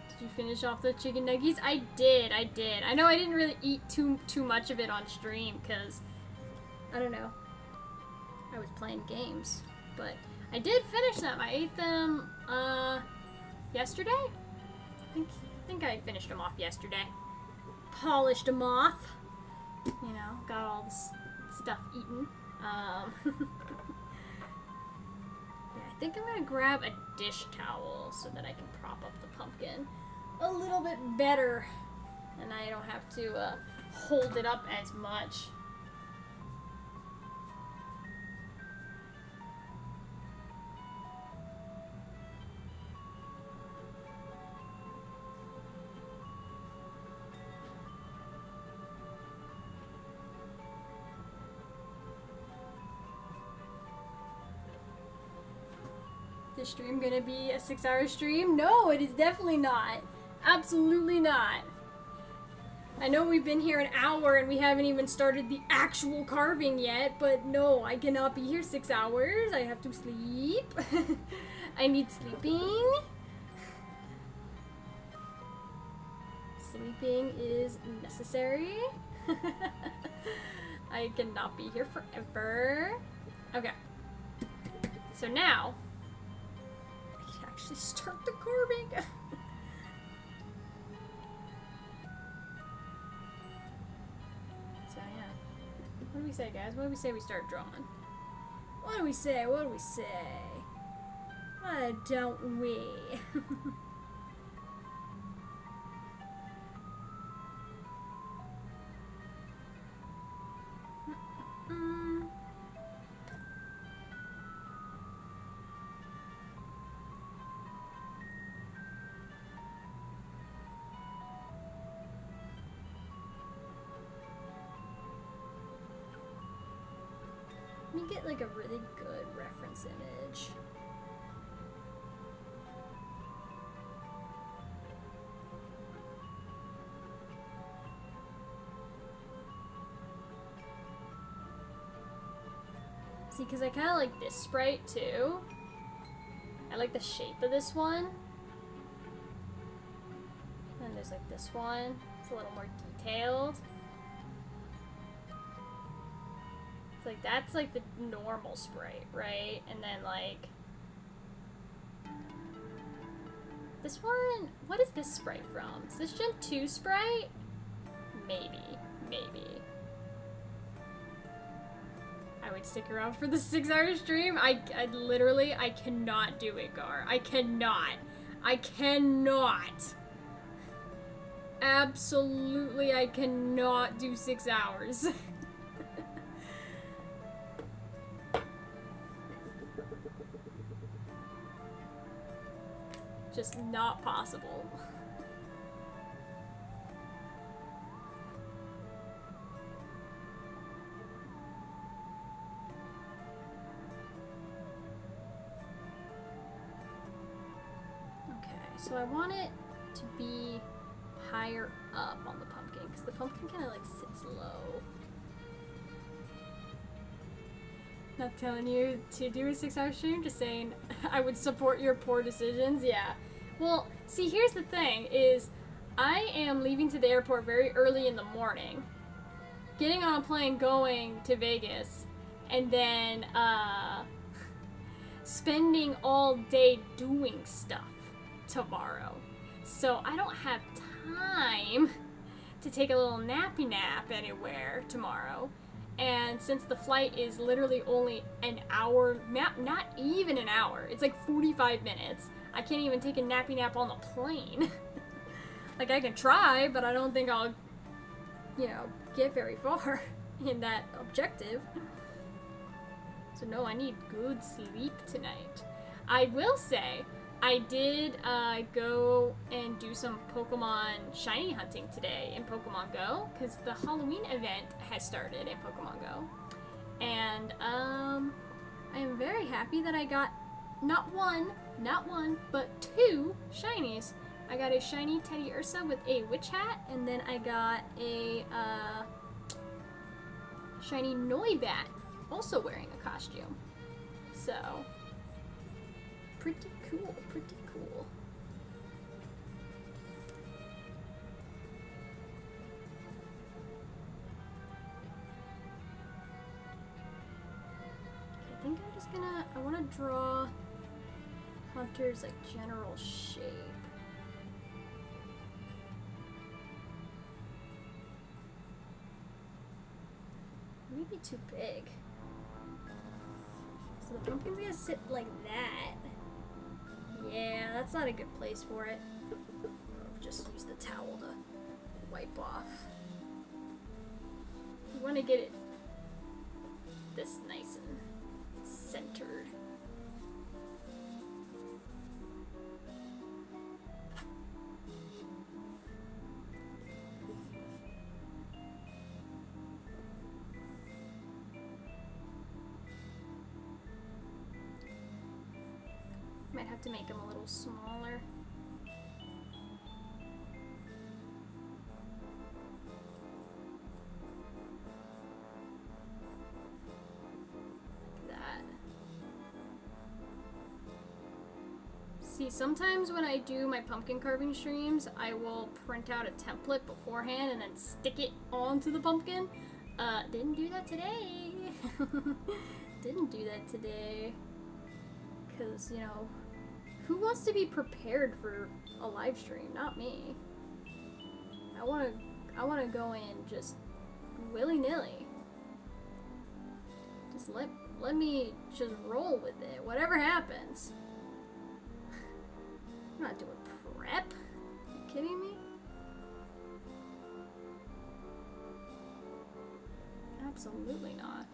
Did you finish off the chicken nuggies? I did. I know I didn't really eat too much of it on stream because I don't know. I was playing games, but I did finish them. I ate them yesterday. I think I finished them off yesterday. Polished them off. You know, got all the stuff eaten. Yeah, I think I'm gonna grab a dish towel so that I can prop up the pumpkin a little bit better, and I don't have to hold it up as much. This stream gonna be a 6-hour stream? No, it is definitely not. Absolutely not. I know we've been here an hour and we haven't even started the actual carving yet, but no, I cannot be here 6 hours. I have to sleep. I need sleeping. Sleeping is necessary. I cannot be here forever. Okay. So now, actually start the carving. So yeah. What do we say, guys? What do we say we start drawing? What do we say? What do we say? Why don't we? Let me get like a really good reference image. See, because I kind of like this sprite too. I like the shape of this one. And there's like this one. It's a little more detailed. It's like, that's like the normal sprite, right? And then like... this one, what is this sprite from? Is this Gen 2 sprite? Maybe. I would stick around for the 6-hour stream. I literally, I cannot do it, Gar. I cannot. Absolutely, I cannot do 6 hours. Just not possible. Okay, so I want it to be higher up on the pumpkin, because the pumpkin kind of like sits low. Not telling you to do a 6-hour stream, just saying I would support your poor decisions. Yeah. Well, see, here's the thing, is I am leaving to the airport very early in the morning, getting on a plane going to Vegas, and then spending all day doing stuff tomorrow. So I don't have time to take a little nappy nap anywhere tomorrow. And since the flight is literally only an hour, not even an hour, it's like 45 minutes, I can't even take a nappy nap on the plane. Like, I can try, but I don't think I'll, you know, get very far in that objective. So no, I need good sleep tonight. I will say, I did go and do some Pokemon shiny hunting today in Pokemon Go, because the Halloween event has started in Pokemon Go. And I am very happy that I got not one, but 2 shinies. I got a shiny Teddy Ursa with a witch hat, and then I got a shiny Noibat, also wearing a costume. So, pretty cool, pretty cool. Okay, I think I'm just gonna, I want to draw Hunter's like general shape. Maybe too big. So the pumpkin's gonna sit like that. Yeah, that's not a good place for it. I'll just use the towel to wipe off. You want to get it this nice and centered. Might have to make them a little smaller. Like that. See, sometimes when I do my pumpkin carving streams, I will print out a template beforehand and then stick it onto the pumpkin. Didn't do that today. Didn't do that today. Because, you know, Who wants to be prepared for a live stream? Not me. I wanna go in just willy-nilly. Just let me just roll with it. Whatever happens. I'm not doing prep. Are you kidding me? Absolutely not.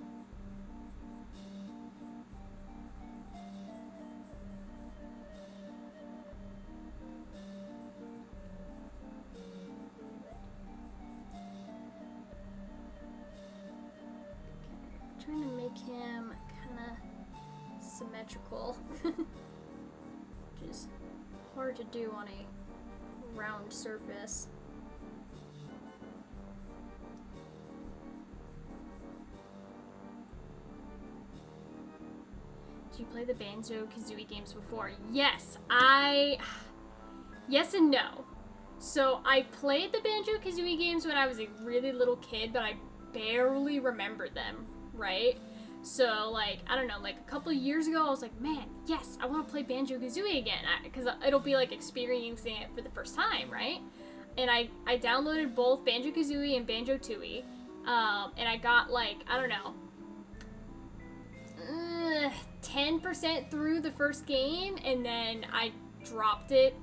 Trying to make him kind of symmetrical, which is hard to do on a round surface. Did you play the Banjo-Kazooie games before? Yes, yes and no. So I played the Banjo-Kazooie games when I was a really little kid, but I barely remembered them, right? So, like, I don't know, like a couple of years ago, I was like, man, yes, I want to play Banjo-Kazooie again, because it'll be like experiencing it for the first time, right? And I downloaded both Banjo-Kazooie and Banjo-Tooie, and I got, like, I don't know, 10% through the first game, and then I dropped it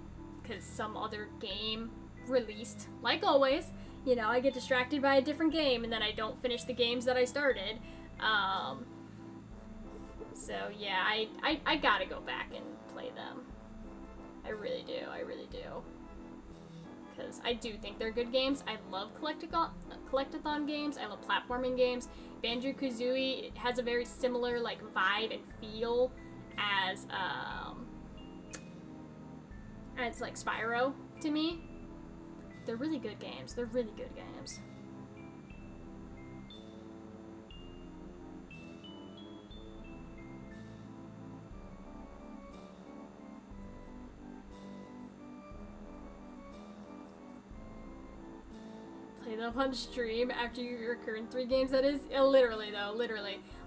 because some other game released. Like always, you know, I get distracted by a different game, and then I don't finish the games that I started. So yeah, I gotta go back and play them. I really do. Because I do think they're good games. I love collectathon games. I love platforming games. Banjo-Kazooie has a very similar like vibe and feel as like Spyro to me. They're really good games. Play them on stream after your current 3 games. That is literally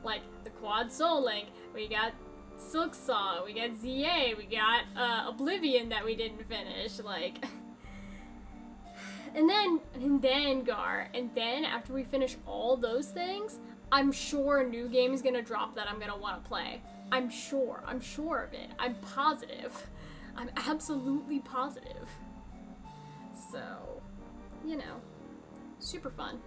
like the Quad Soul Link. We got Silksong, we got ZA, we got Oblivion that we didn't finish. Like, and then Gar, and then after we finish all those things, I'm sure a new game is gonna drop that I'm gonna want to play. I'm sure of it. I'm positive. I'm absolutely positive. So, you know, super fun.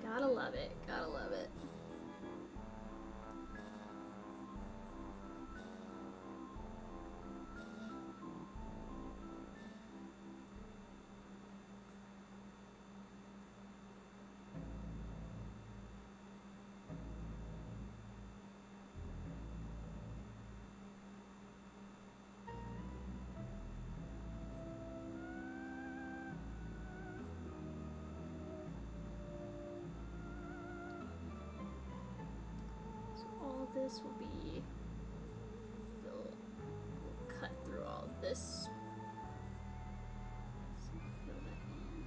Gotta love it. This will be, we'll cut through all of this. So fill that in.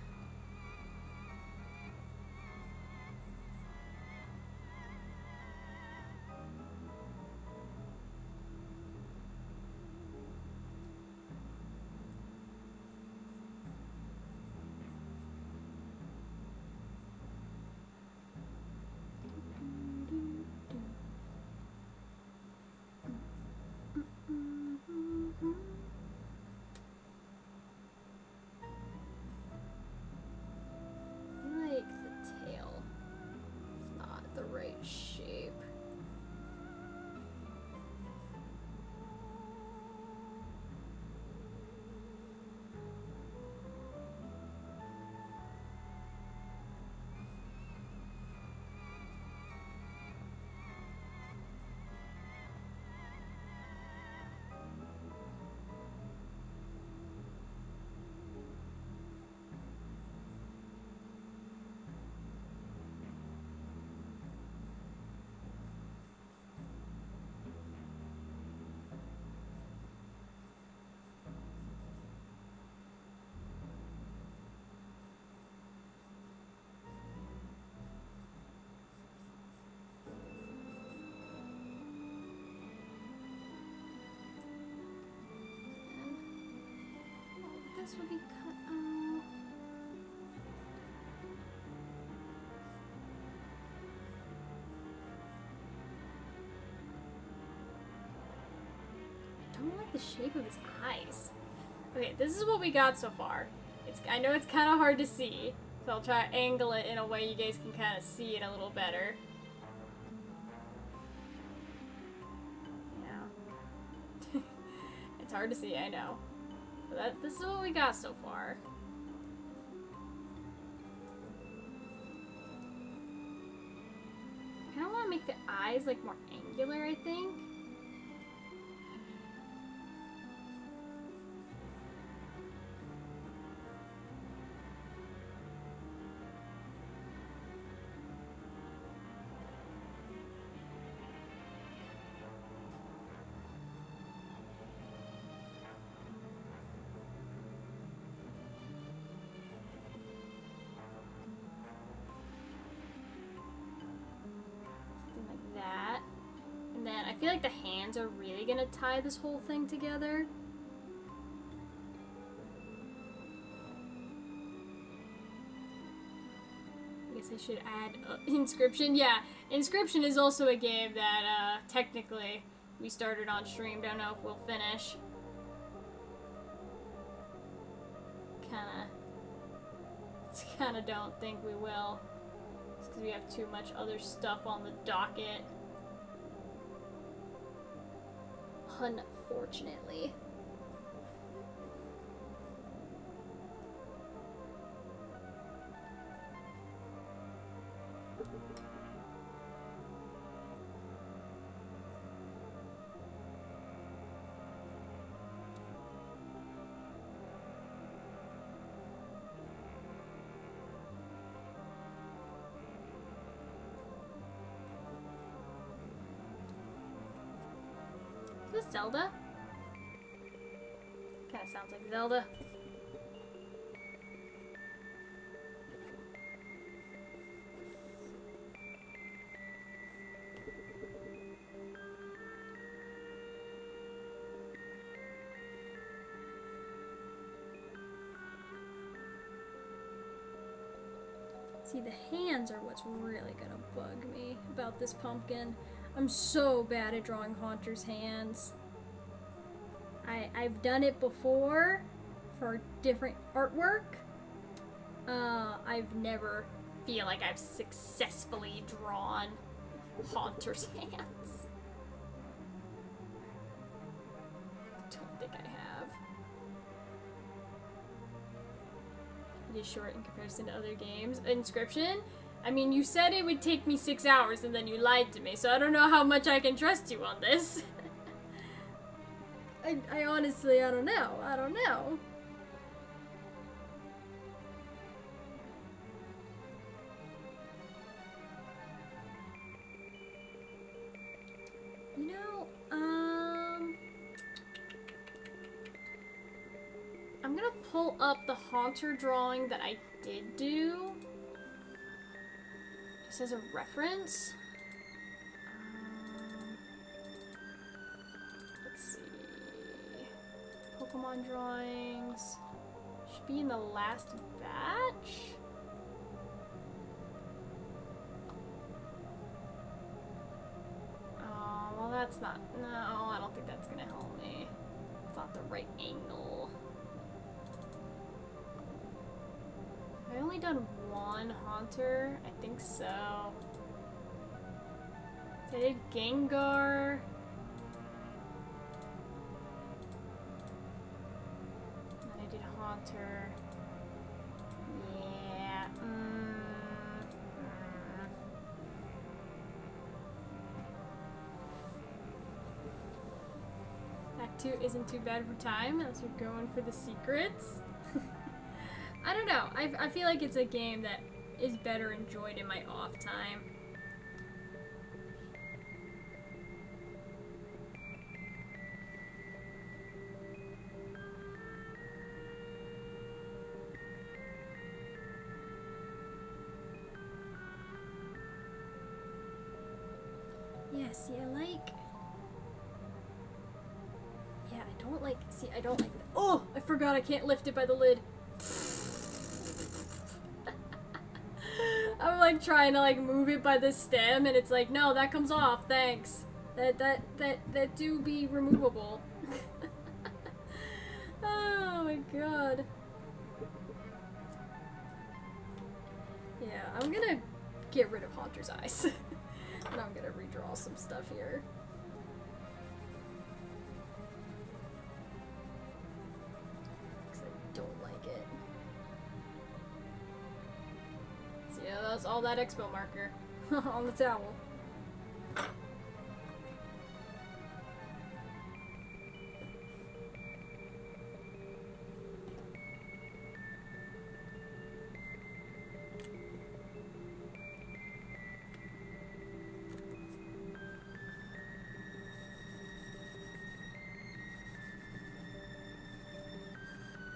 this would be cut. Oh. I don't like the shape of his eyes. Okay, this is what we got so far. I know it's kind of hard to see, so I'll try to angle it in a way you guys can kind of see it a little better. Yeah. It's hard to see, I know. But this is what we got so far. I kind of want to make the eyes like more angular, I think. And then I feel like the hands are really gonna tie this whole thing together. I guess I should add Inscryption. Yeah, Inscryption is also a game that technically we started on stream. Don't know if we'll finish. Kinda don't think we will. Just because we have too much other stuff on the docket. Unfortunately. Is this Zelda? Kinda sounds like Zelda. See, the hands are what's really gonna bug me about this pumpkin. I'm so bad at drawing Haunter's hands. I've done it before for different artwork. I've never feel like I've successfully drawn Haunter's hands. Don't think I have. It is short in comparison to other games. Inscryption? I mean, you said it would take me 6 hours and then you lied to me, so I don't know how much I can trust you on this. I honestly, I don't know. I don't know. You know, I'm gonna pull up the Haunter drawing that I did do. Just as a reference. Let's see. Pokemon drawings. Should be in the last batch. Oh, well that's not, no, I don't think that's gonna help me. It's not the right angle. Have I only done one Haunter? I think so. So I did Gengar. And then I did Haunter. Yeah. Act 2 isn't too bad for time unless you're going for the secrets. I don't know. I feel like it's a game that is better enjoyed in my off time. Yeah, see, I don't like, see, I don't like that. Oh, I forgot I can't lift it by the lid. I'm like trying to like move it by the stem and it's like, no, that comes off, thanks. That do be removable. Oh my god. Yeah, I'm gonna get rid of Haunter's Eyes. And I'm gonna redraw some stuff here. Because I don't like it. So yeah, that's all that expo marker on the towel.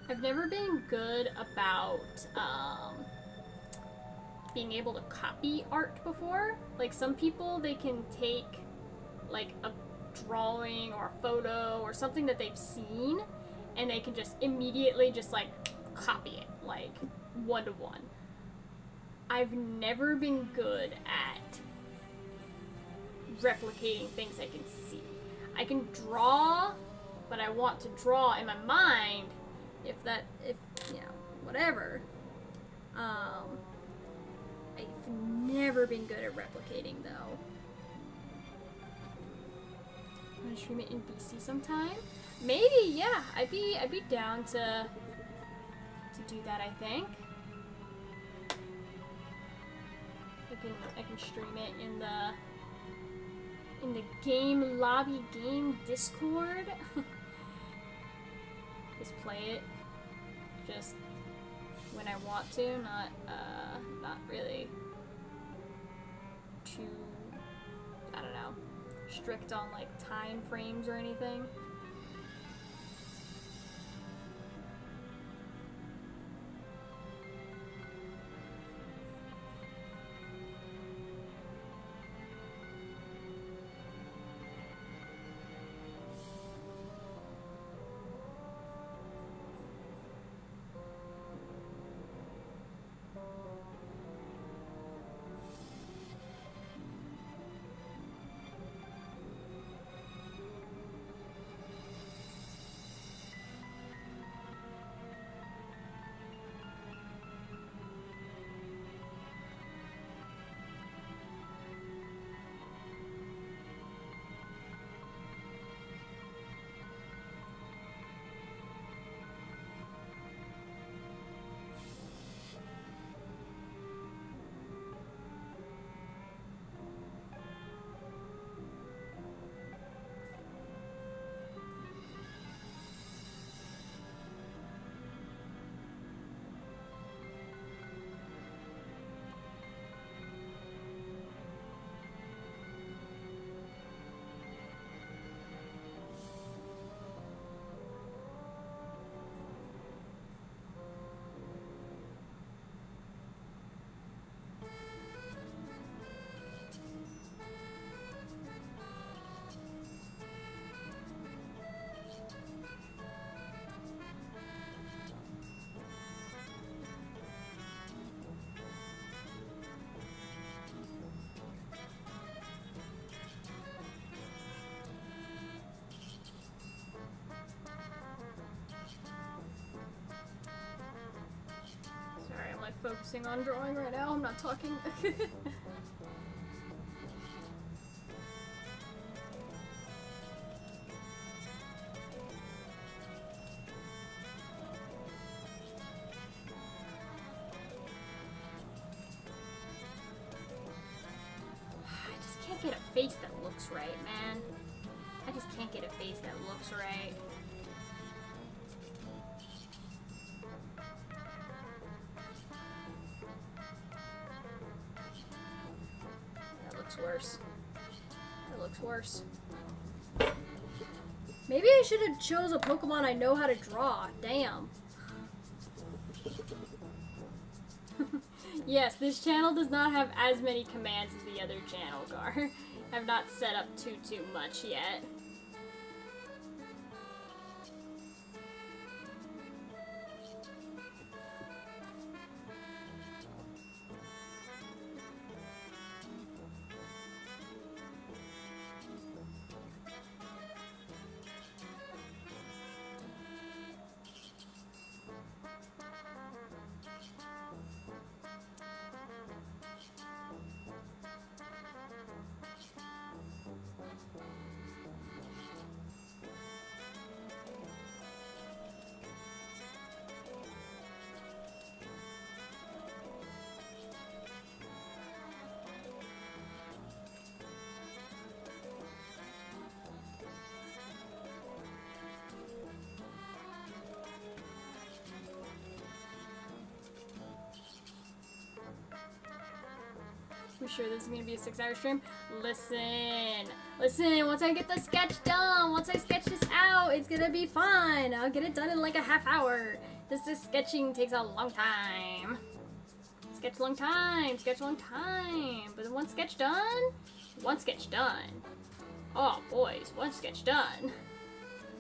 I've never been good about being able to copy art before. Like some people, they can take like a drawing or a photo or something that they've seen and they can just immediately just like copy it like one to one. I've never been good at replicating things I can see. I can draw, but I want to draw in my mind if you know, whatever. I've never been good at replicating though. I'm gonna stream it in VC sometime. Maybe, yeah. I'd be down to do that, I think. I can stream it in the game lobby game Discord. Just play it just when I want to, not really too, I don't know, strict on like time frames or anything. Focusing on drawing right now, I'm not talking. I just can't get a face that looks right, man. I just can't get a face that looks right. Worse. That looks worse. Maybe I should have chose a Pokemon I know how to draw. Damn. Yes, this channel does not have as many commands as the other channel, Gar. I've not set up too much yet. I'm sure this is gonna be a 6-hour stream. Listen, once I get the sketch done, once I sketch this out, it's gonna be fun. I'll get it done in like a half hour. This sketching takes a long time. Sketch a long time, But one sketch done, Oh boys, one sketch done.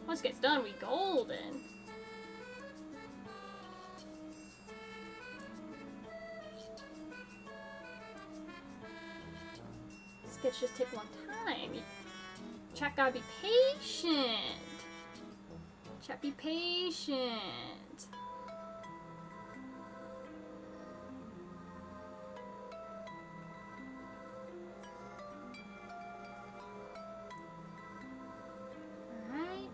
Once sketch done, we golden. Sketch just take a long time. Chat gotta be patient. Chat, be patient. Alright.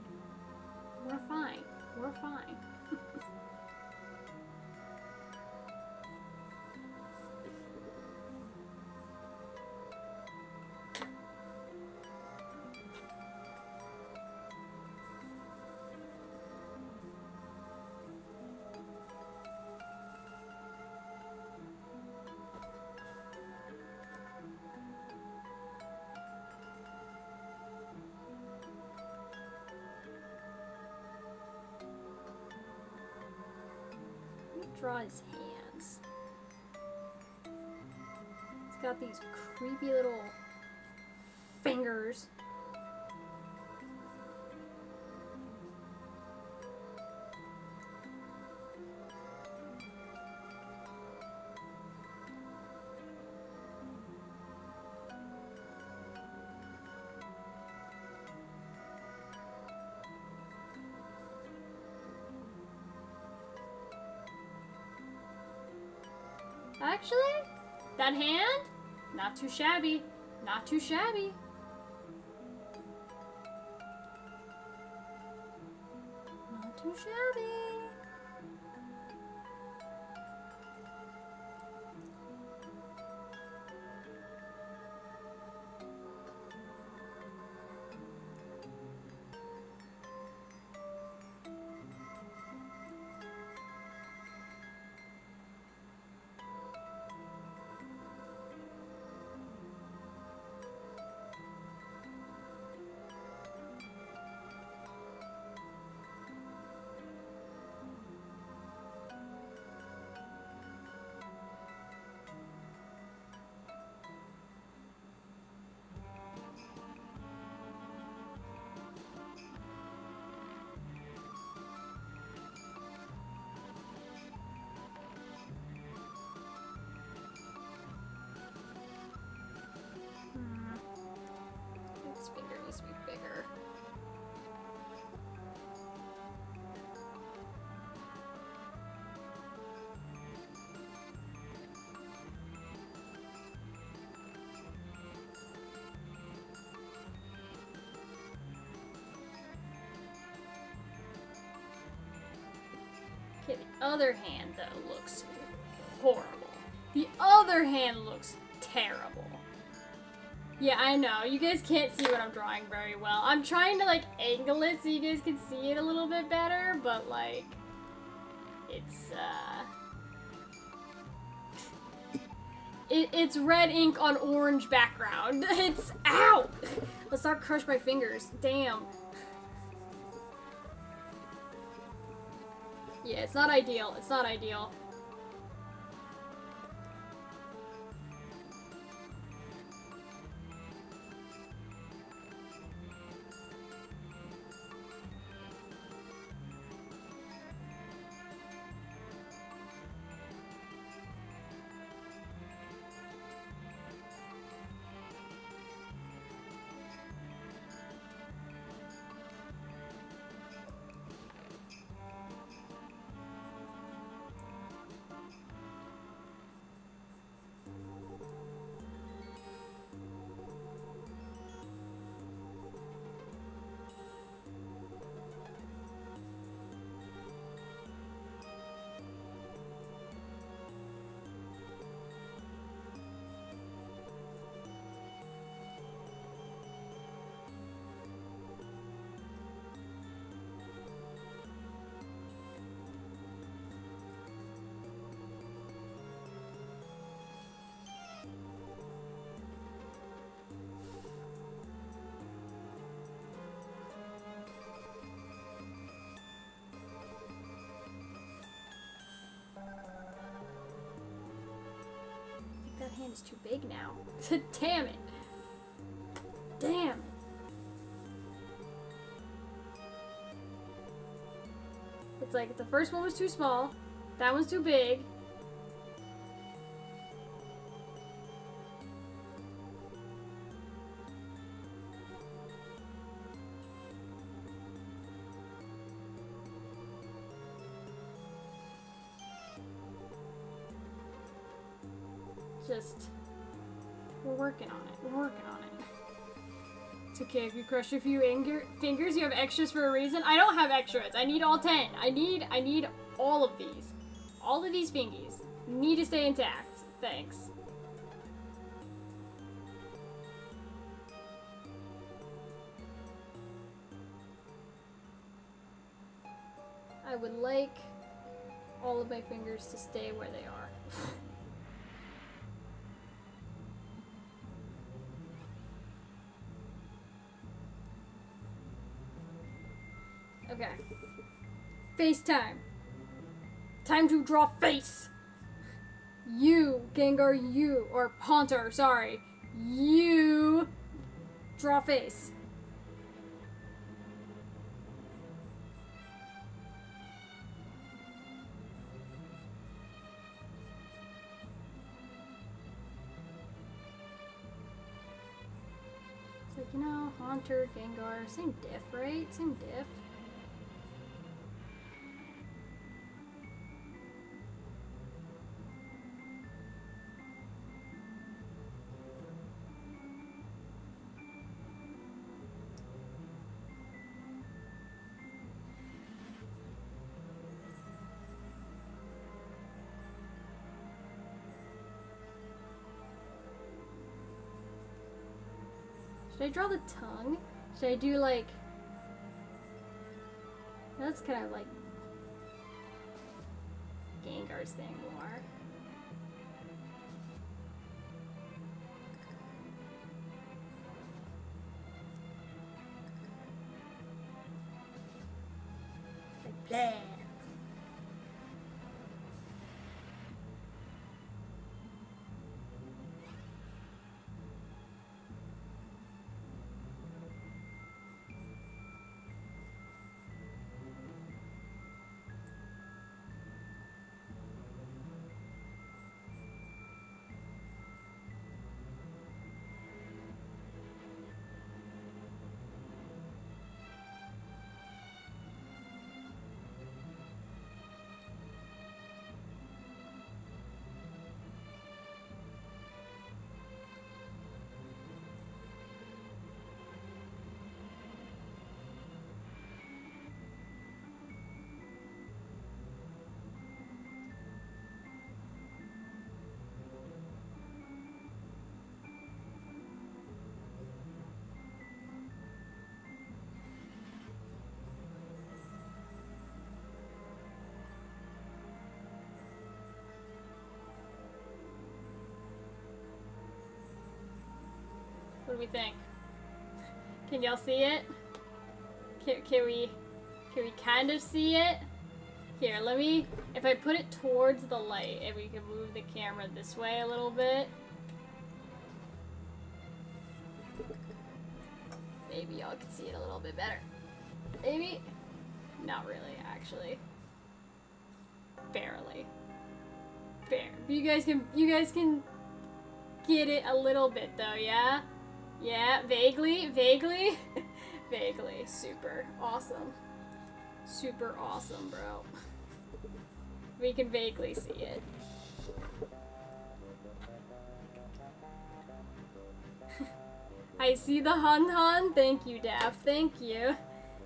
We're fine. We're fine. Draw his hands. He's got these creepy little fingers. Actually, that hand, not too shabby. Not too shabby. Not too shabby. His finger needs to be bigger. Okay, the other hand though looks horrible. The other hand looks terrible. Yeah, I know. You guys can't see what I'm drawing very well. I'm trying to, like, angle it so you guys can see it a little bit better, but, like, it's, It's red ink on orange background. It's, ow! Let's not crush my fingers. Damn. Yeah, it's not ideal. It's not ideal. hand is too big now. Damn it. Damn. It's like the first one was too small. That one's too big. Just, we're working on it. We're working on it. It's okay if you crush a few fingers. You have extras for a reason. I don't have extras. I need all 10. I need all of these. All of these fingies need to stay intact. Thanks. I would like all of my fingers to stay where they are. Okay. FaceTime. Time to draw face. You, Gengar, you, or Haunter, sorry. You draw face. It's like, you know, Haunter, Gengar, same diff, right? Same diff. Should I draw the tongue? Should I do like... That's kind of like Gengar's thing more. Like blah. What do we think? Can y'all see it? Can we kind of see it? Here, let me, if I put it towards the light, if we can move the camera this way a little bit. Maybe y'all can see it a little bit better. Maybe? Not really, actually. Barely. Fair. You guys can get it a little bit though, yeah? Yeah, vaguely. Vaguely. Super awesome. Super awesome, bro. We can vaguely see it. I see the hun. Thank you, Daff. Thank you.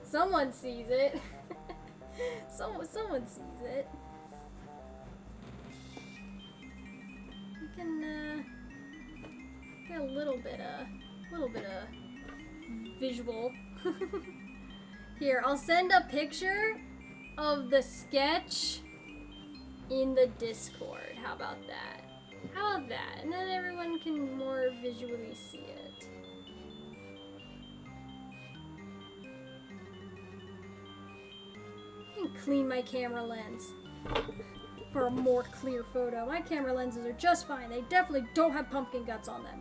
Someone sees it. Someone sees it. We can get a little bit of visual. Here, I'll send a picture of the sketch in the Discord. How about that? How about that? And then everyone can more visually see it. I can clean my camera lens. for a more clear photo. My camera lenses are just fine. They definitely don't have pumpkin guts on them.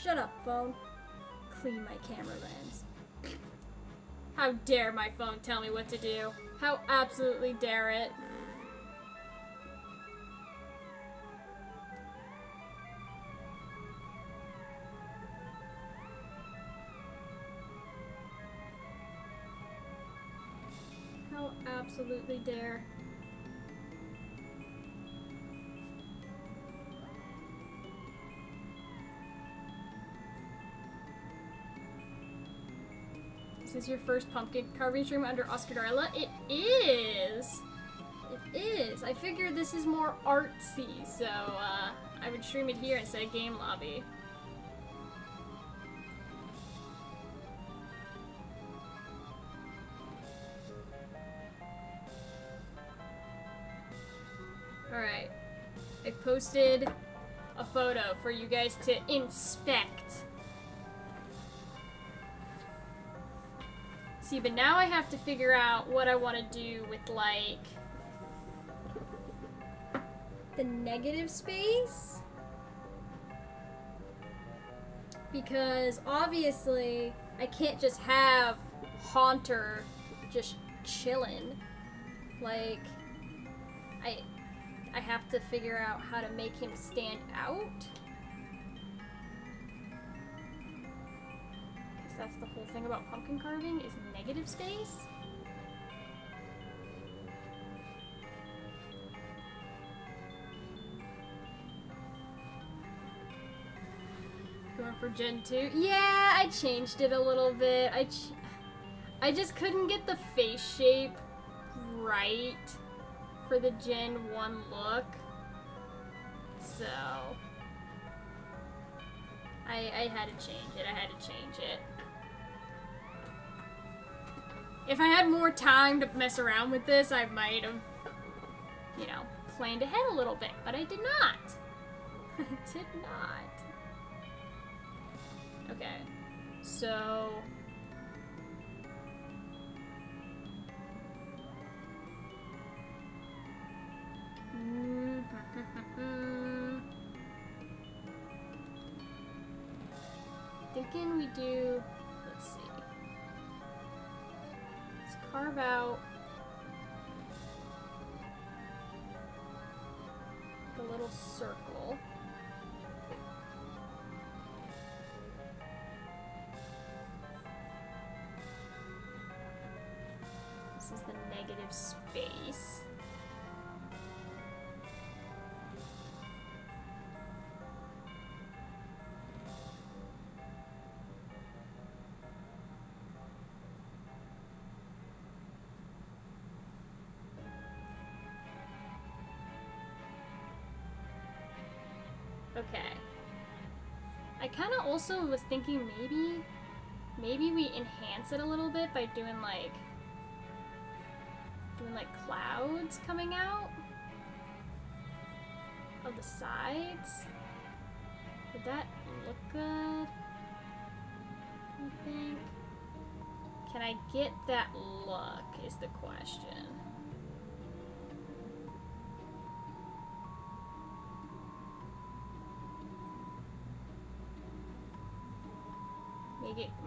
Shut up, phone. Clean my camera lens. How dare my phone tell me what to do? How absolutely dare it? How absolutely dare. This is your first pumpkin carving stream under Oscar Darla? It is! It is! I figured this is more artsy, so I would stream it here instead of Game Lobby. Alright. I posted a photo for you guys to inspect. See, but now I have to figure out what I want to do with, like, the negative space. Because, obviously, I can't just have Haunter just chillin'. Like, I have to figure out how to make him stand out. Because that's the whole thing about pumpkin carving, is negative space. Going for Gen 2? Yeah, I changed it a little bit. I just couldn't get the face shape right for the Gen 1 look. So I had to change it. If I had more time to mess around with this, I might have, you know, planned ahead a little bit, but I did not. I did not. Okay, so thinking we do, let's see, let's carve out the little circle. This is the negative space. Okay. I kind of also was thinking maybe we enhance it a little bit by doing like clouds coming out of the sides. Would that look good? I think. Can I get that look is the question.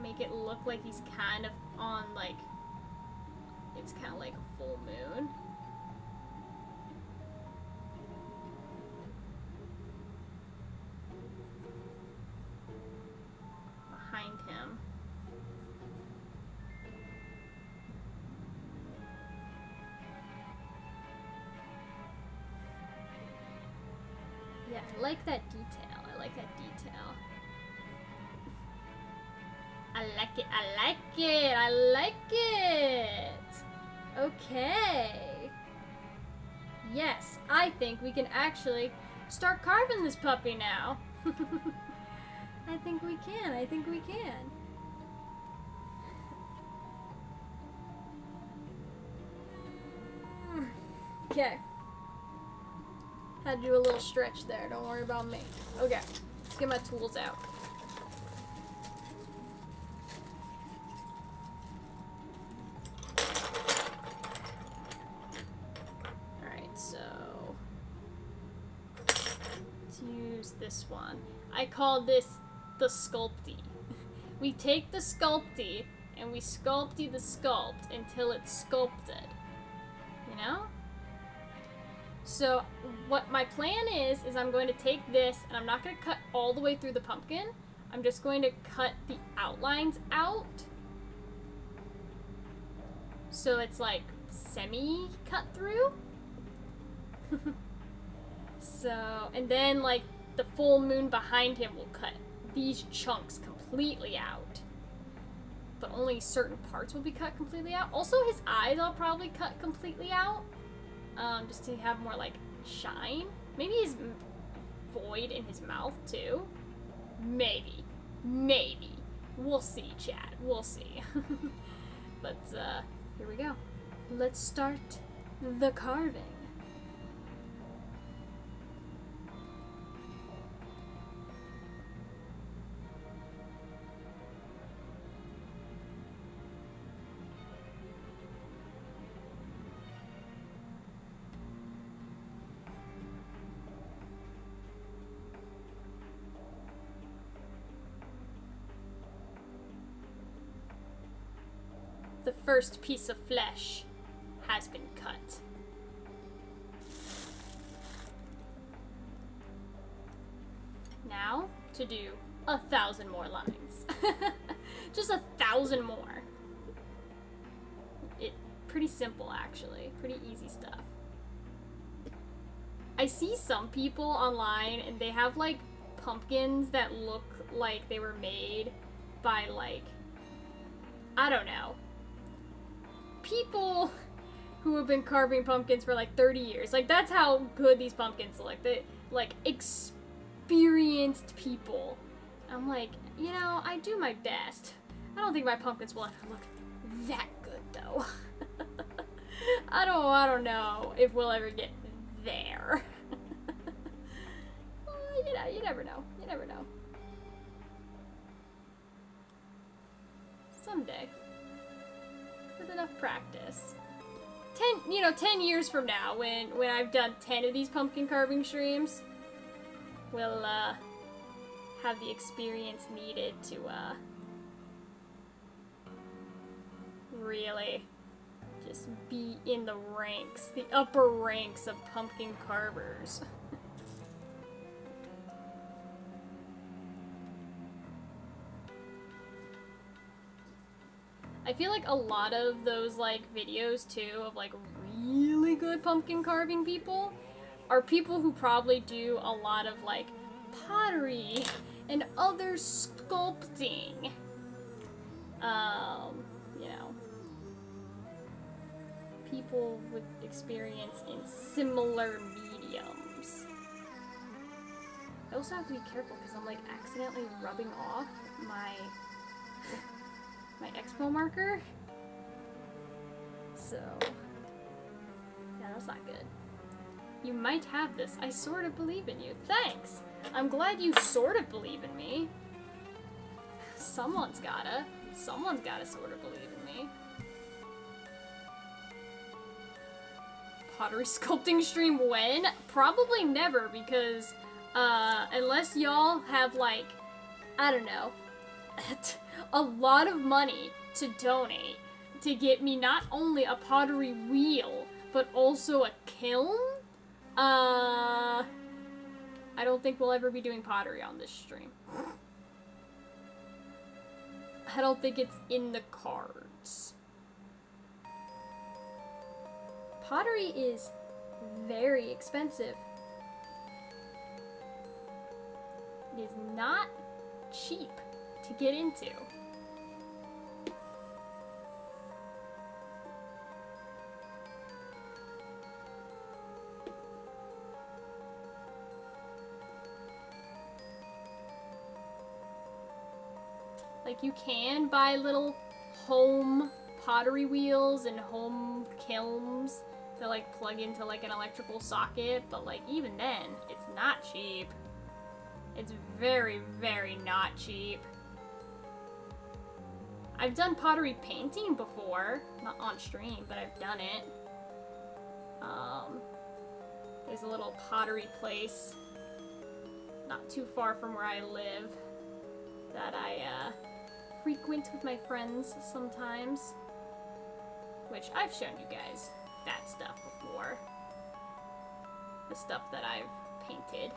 Make it look like he's kind of on, like, it's kind of like a full moon. Behind him. Yeah, I like that detail. I like that detail. I like it, I like it, I like it! Okay. Yes, I think we can actually start carving this puppy now. I think we can. Okay. Had to do a little stretch there, don't worry about me. Okay, let's get my tools out. So this one. I call this the Sculpty. We take the Sculpty and we sculpty the sculpt until it's sculpted. You know? So what my plan is I'm going to take this and I'm not going to cut all the way through the pumpkin. I'm just going to cut the outlines out. So it's like semi-cut through. So, and then like the full moon behind him will cut these chunks completely out. But only certain parts will be cut completely out. Also, his eyes I'll probably cut completely out. Just to have more like shine. Maybe his void in his mouth too. Maybe. Maybe. We'll see, chat. We'll see. But, here we go. Let's start the carving. The first piece of flesh has been cut. Now to do 1,000 more lines. Just 1,000 more. Pretty simple actually, pretty easy stuff. I see some people online and they have like pumpkins that look like they were made by like, I don't know, people who have been carving pumpkins for like 30 years. Like, that's how good these pumpkins look. They, like, experienced people. I'm like, you know, I do my best. I don't think my pumpkins will ever look that good, though. I don't know if we'll ever get there. You never know. You never know. Someday. With enough practice. 10 years from now, when I've done 10 of these pumpkin carving streams, we'll, have the experience needed to, really just be in the ranks, the upper ranks of pumpkin carvers. I feel like a lot of those, like, videos, too, of, like, really good pumpkin carving people are people who probably do a lot of, like, pottery and other sculpting. You know, people with experience in similar mediums. I also have to be careful because I'm, like, accidentally rubbing off my expo marker. So, yeah, that's not good. You might have this. I sort of believe in you. Thanks! I'm glad you sort of believe in me. Someone's gotta sort of believe in me. Pottery sculpting stream when? Probably never, because, unless y'all have, like, I don't know, a lot of money to donate to get me not only a pottery wheel, but also a kiln, I don't think we'll ever be doing pottery on this stream. I don't think it's in the cards. Pottery is very expensive. It is not cheap to get into. Like, you can buy little home pottery wheels and home kilns that, like, plug into, like, an electrical socket, but, like, even then, it's not cheap. It's very, very not cheap. I've done pottery painting before, not on stream, but I've done it. There's a little pottery place not too far from where I live that I frequent with my friends sometimes. Which I've shown you guys that stuff before. The stuff that I've painted.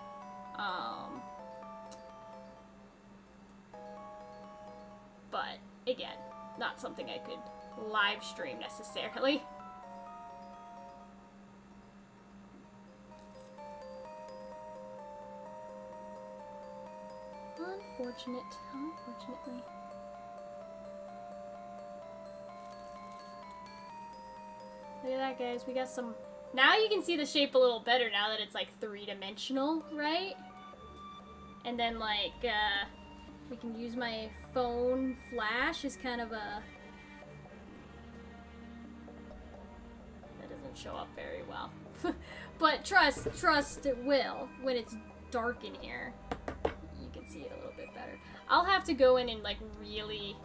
But again, not something I could live stream necessarily. Unfortunately. Look at that, guys. We got some... Now you can see the shape a little better now that it's, like, three-dimensional, right? And then, like, we can use my phone flash as kind of a... That doesn't show up very well. But trust it will. When it's dark in here, you can see it a little bit better. I'll have to go in and, like, really...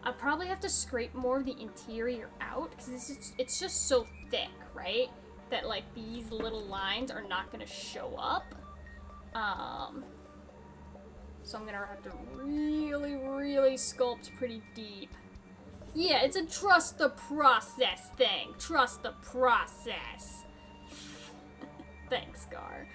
I probably have to scrape more of the interior out, because it's just so thick, right? That, like, these little lines are not going to show up. So I'm going to have to really, really sculpt pretty deep. Yeah, it's a trust the process thing. Trust the process. Thanks, Gar.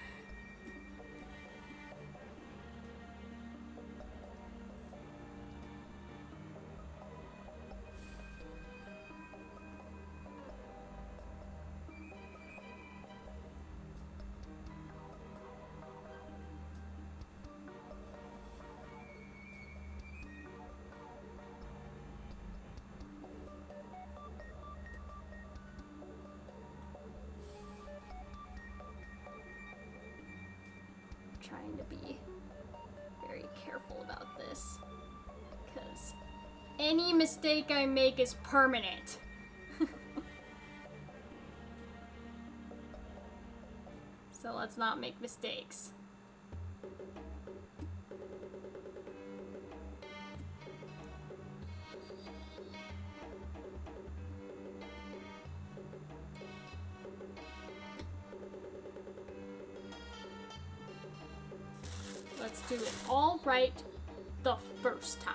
Trying to be very careful about this, because any mistake I make is permanent. So let's not make mistakes. Let's do it all right the first time.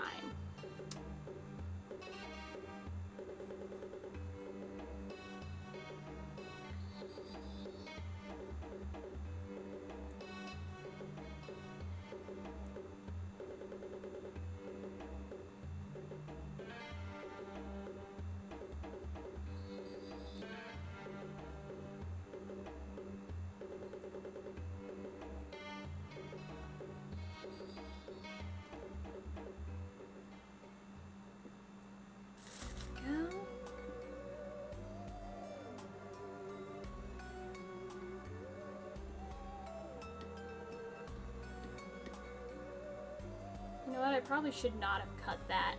You know what? I probably should not have cut that.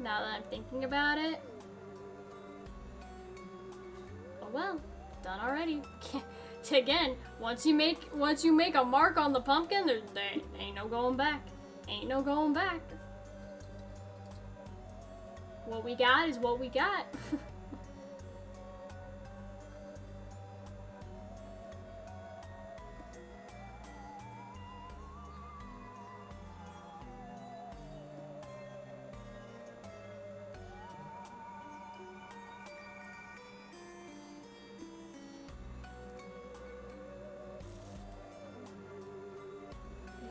Now that I'm thinking about it. Oh well, done already. Again, once you make a mark on the pumpkin, there ain't no going back. Ain't no going back. What we got is what we got.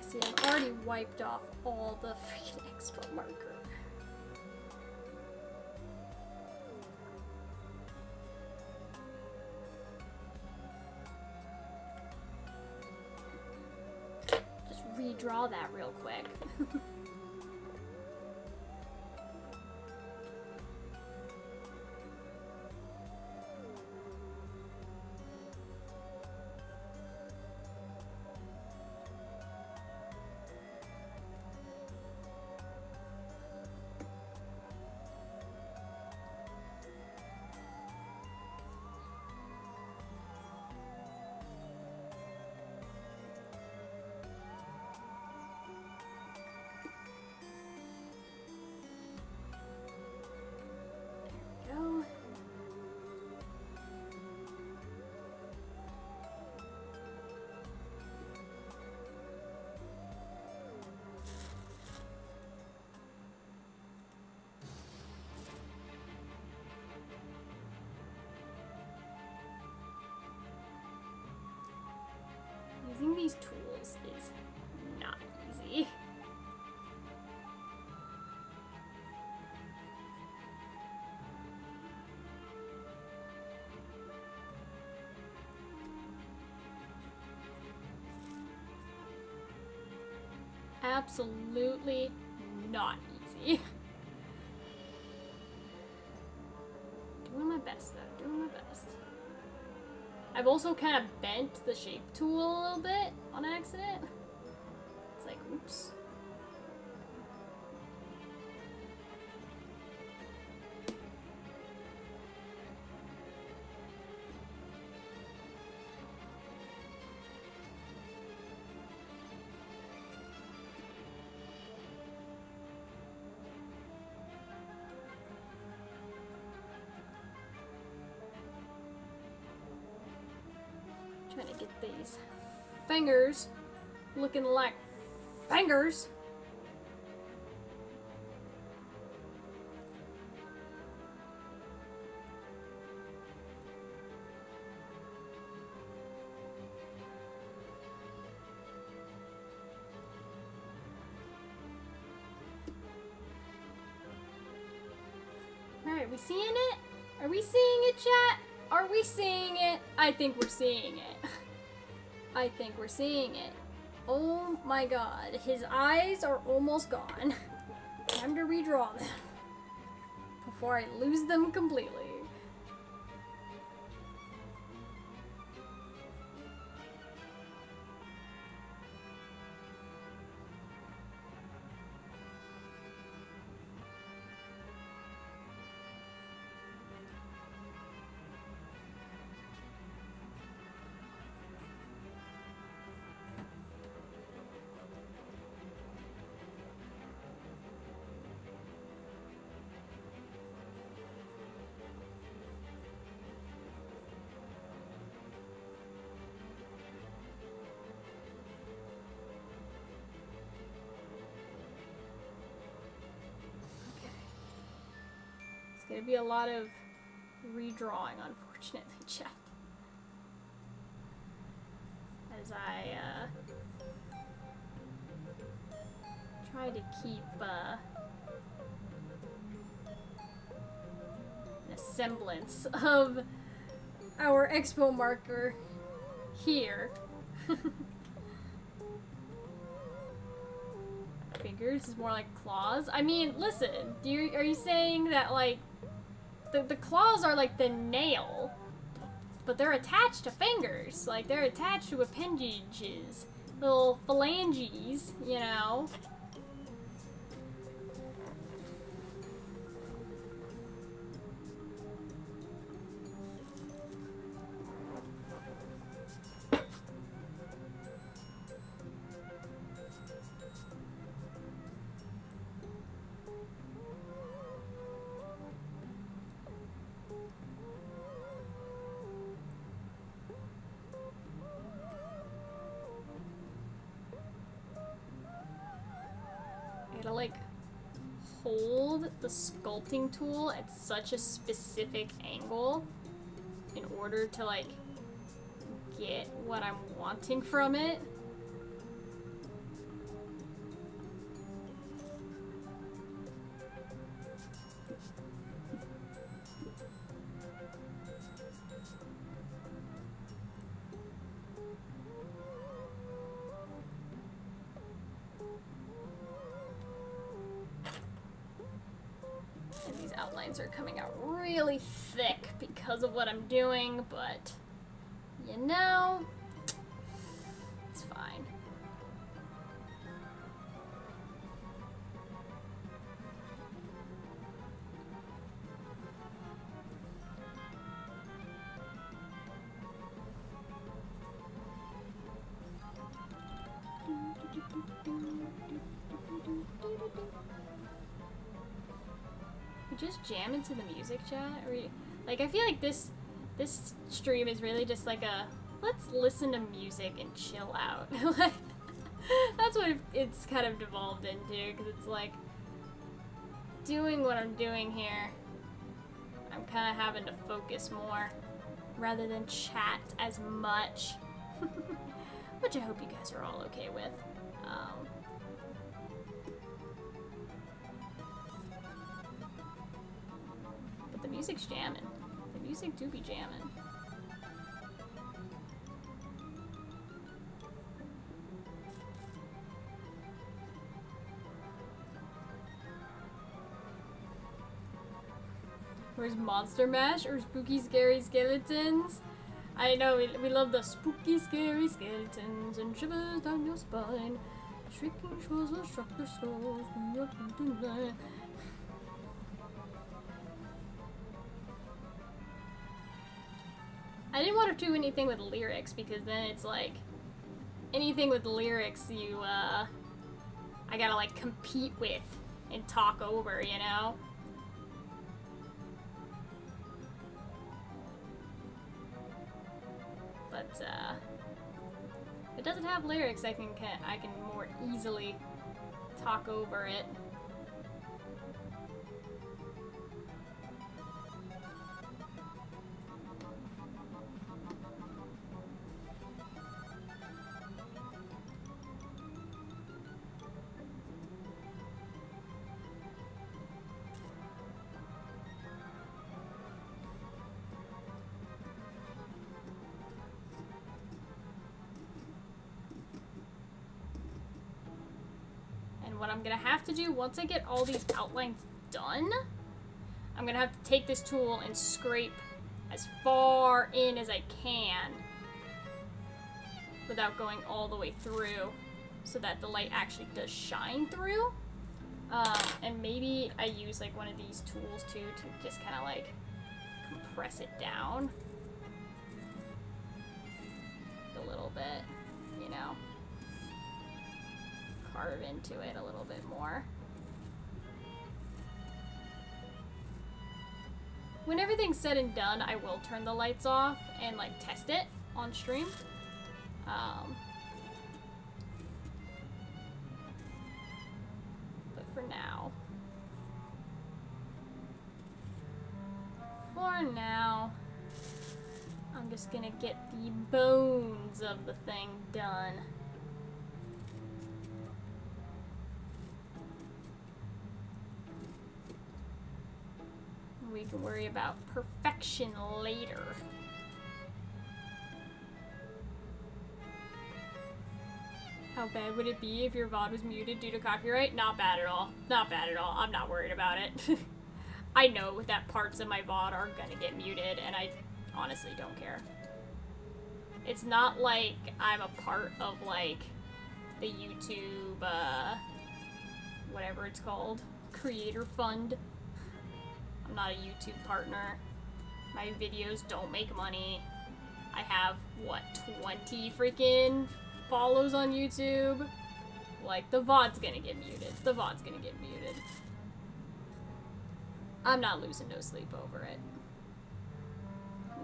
See, I've already wiped off all the freaking expo marker. Just redraw that real quick. absolutely not easy. Doing my best though, doing my best. I've also kind of bent the shape tool a little bit on accident. It's like, oops. Trying to get these fingers looking like fingers. Alright, we seeing it? Are we seeing it, chat? Are we seeing it? I think we're seeing it. I think we're seeing it. Oh my god, his eyes are almost gone. Time to redraw them before I lose them completely. Gonna be a lot of redrawing, unfortunately, chat. As I try to keep a semblance of our expo marker here. Fingers is more like claws. I mean, listen, are you saying that like the claws are like the nail, but they're attached to fingers. Like, they're attached to appendages. Little phalanges, you know? To like hold the sculpting tool at such a specific angle in order to like get what I'm wanting from it. Outlines are coming out really thick because of what I'm doing, but you know, it's fine. Just jam into the music, chat? Or like, I feel like this stream is really just like a let's listen to music and chill out. Like, that's what it's kind of devolved into, because it's like doing what I'm doing here. I'm kind of having to focus more rather than chat as much, which I hope you guys are all okay with. The music's jamming. The music do be jamming. Where's Monster Mash or Spooky Scary Skeletons? I know, we love the spooky scary skeletons and shivers down your spine. Shrieking shores will struck your souls. We are tonight. I didn't want to do anything with lyrics because then it's like anything with lyrics you I gotta like compete with and talk over, you know? But if it doesn't have lyrics, I can more easily talk over it. What I'm gonna have to do once I get all these outlines done, I'm gonna have to take this tool and scrape as far in as I can without going all the way through so that the light actually does shine through. And maybe I use like one of these tools too to just kind of like compress it down a little bit, you know. Carve into it a little bit more. When everything's said and done, I will turn the lights off and like test it on stream. But for now, I'm just gonna get the bones of the thing done. We can worry about perfection later. How bad would it be if your VOD was muted due to copyright? Not bad at all. Not bad at all. I'm not worried about it. I know that parts of my VOD are gonna get muted, and I honestly don't care. It's not like I'm a part of, like, the YouTube, whatever it's called, Creator Fund. I'm not a YouTube partner. My videos don't make money. I have, what, 20 freaking follows on YouTube? Like, the VOD's gonna get muted. The VOD's gonna get muted. I'm not losing no sleep over it.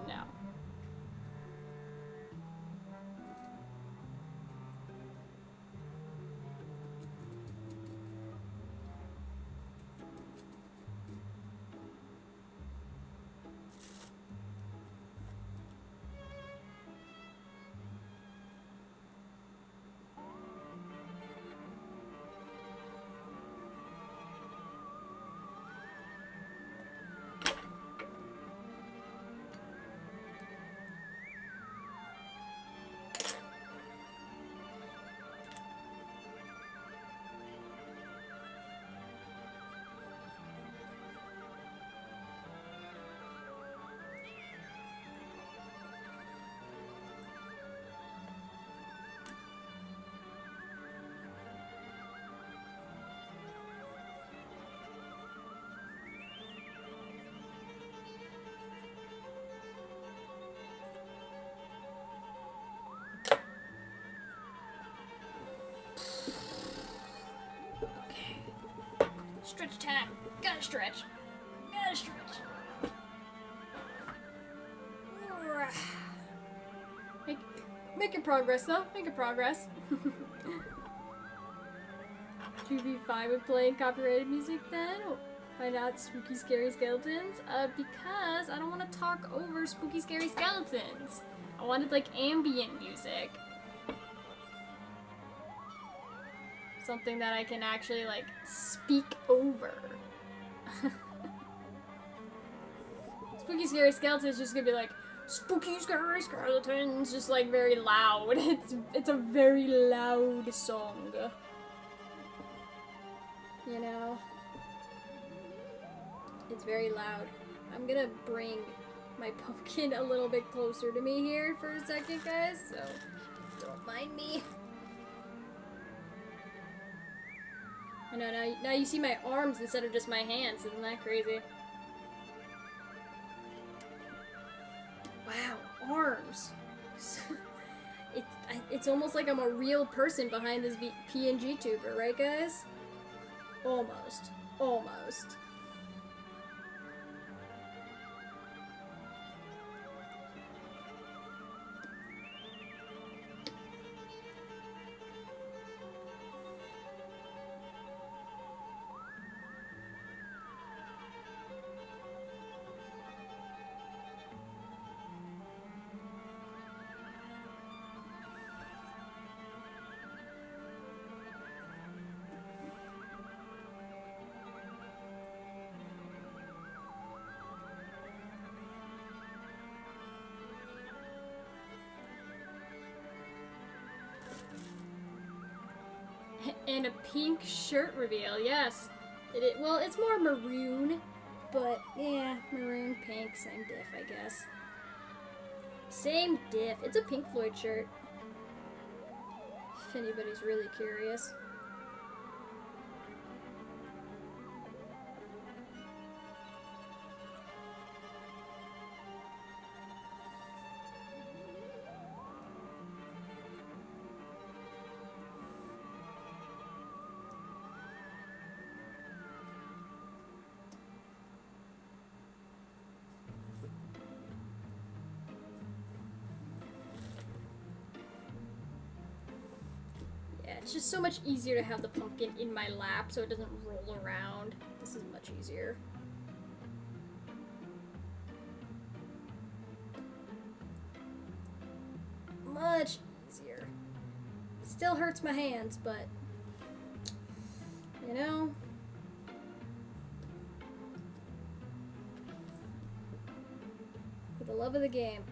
No. Stretch time. Gotta stretch. Gotta stretch. Making progress though. Making progress. Would you be fine with playing copyrighted music then? Why not spooky scary skeletons? Because I don't want to talk over spooky scary skeletons. I wanted like ambient music. Something that I can actually, like, speak over. Spooky Scary Skeletons is just gonna be like, Spooky Scary Skeletons, just like very loud. It's a very loud song. You know? It's very loud. I'm gonna bring my pumpkin a little bit closer to me here for a second, guys, so don't mind me. I know, now you see my arms instead of just my hands. Isn't that crazy? Wow, arms. It's almost like I'm a real person behind this PNG tuber, right, guys? Almost. Almost. And a pink shirt reveal, yes. Well, it's more maroon, but yeah, maroon, pink, same diff, I guess. Same diff. It's a Pink Floyd shirt. If anybody's really curious. It's just so much easier to have the pumpkin in my lap so it doesn't roll around. This is much easier. Much easier. Still hurts my hands, but you know. For the love of the game.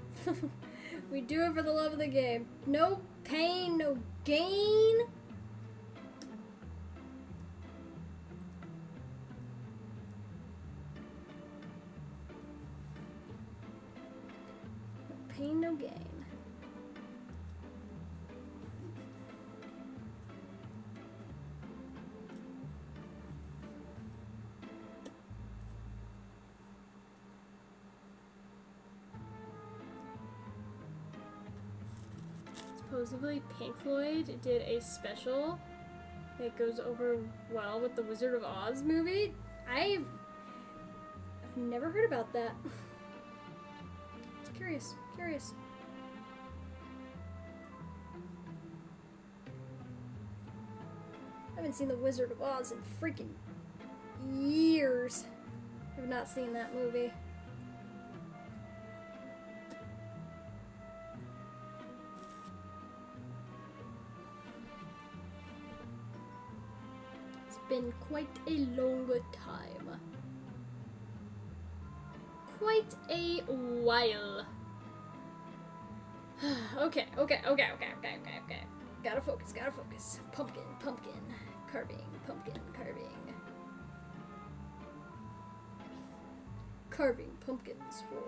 We do it for the love of the game. No pain, no gain. No pain, no gain. Supposedly Pink Floyd did a special that goes over well with the Wizard of Oz movie. I've never heard about that. Just curious. I haven't seen the Wizard of Oz in freaking years. I've not seen that movie. Been quite a long time. Quite a while. Okay. Gotta focus. Pumpkin. Carving. Carving pumpkins for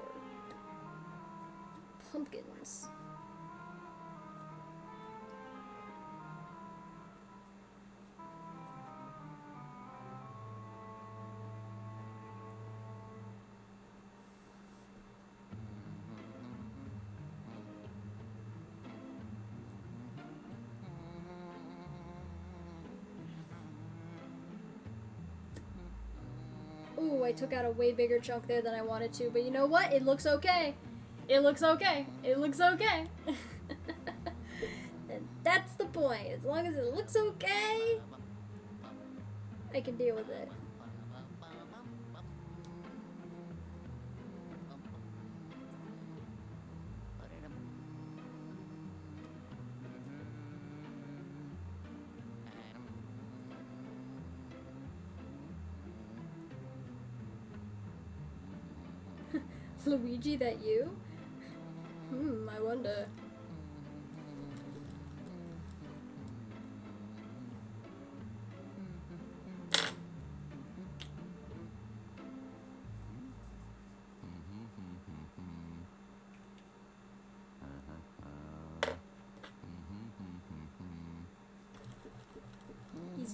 pumpkins. Ooh, I took out a way bigger chunk there than I wanted to, but you know what? It looks okay. And that's the point. As long as it looks okay, I can deal with it. Luigi, that you? I wonder.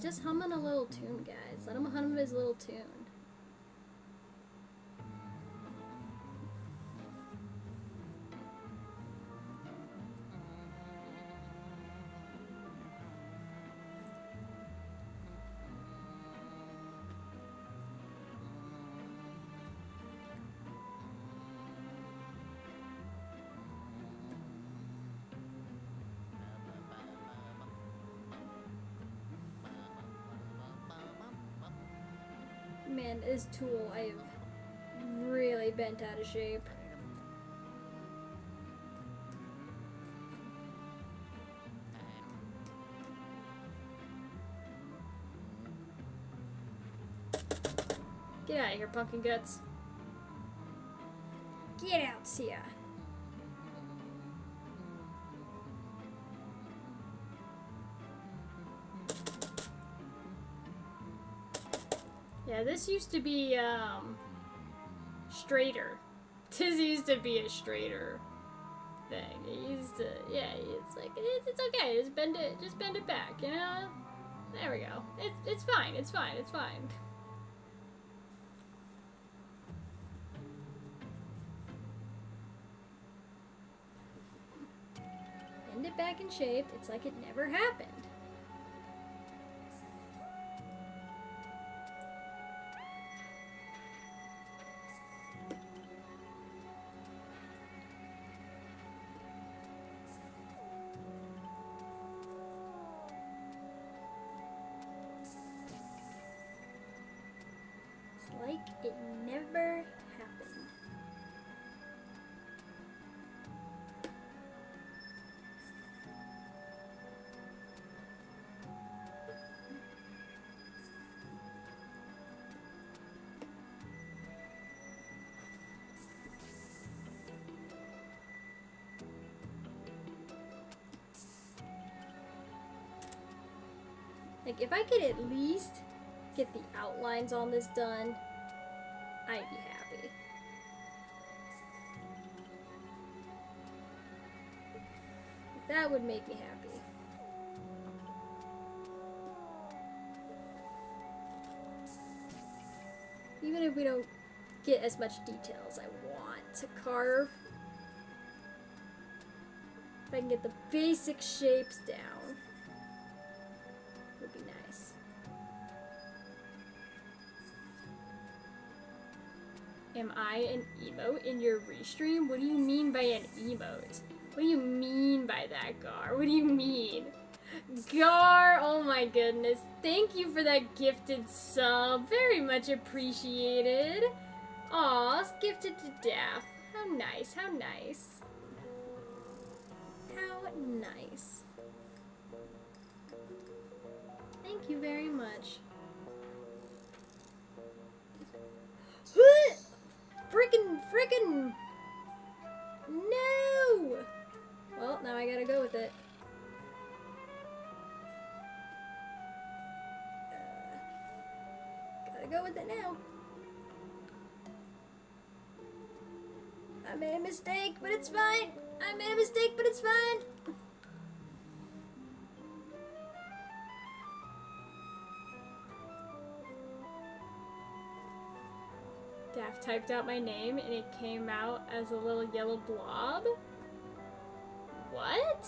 just humming a little tune, guys. Let him hum his little tune. Man, this tool, I have really bent out of shape. Get out of here, pumpkin guts. Get out, Sia. Yeah, this used to be, straighter. This used to be a straighter thing. It used to, yeah, it's like, it's okay, just bend it back, you know? There we go. It's fine, it's fine, it's fine. Bend it back in shape, it's like it never happened. Like it never happened. Like if I could at least get the outlines on this done, I'd be happy. That would make me happy. Even if we don't get as much detail as I want to carve, if I can get the basic shapes down, would be nice. Am I an emote in your restream? What do you mean by an emote? What do you mean by that, Gar? What do you mean? Gar, oh my goodness. Thank you for that gifted sub. Very much appreciated. Aw, it's gifted to Daff. How nice, how nice. How nice. Thank you very much. Frickin'! No! Well, now I gotta go with it. Gotta go with it now. I made a mistake, but it's fine. I made a mistake, but it's fine. Daft typed out my name and it came out as a little yellow blob? What?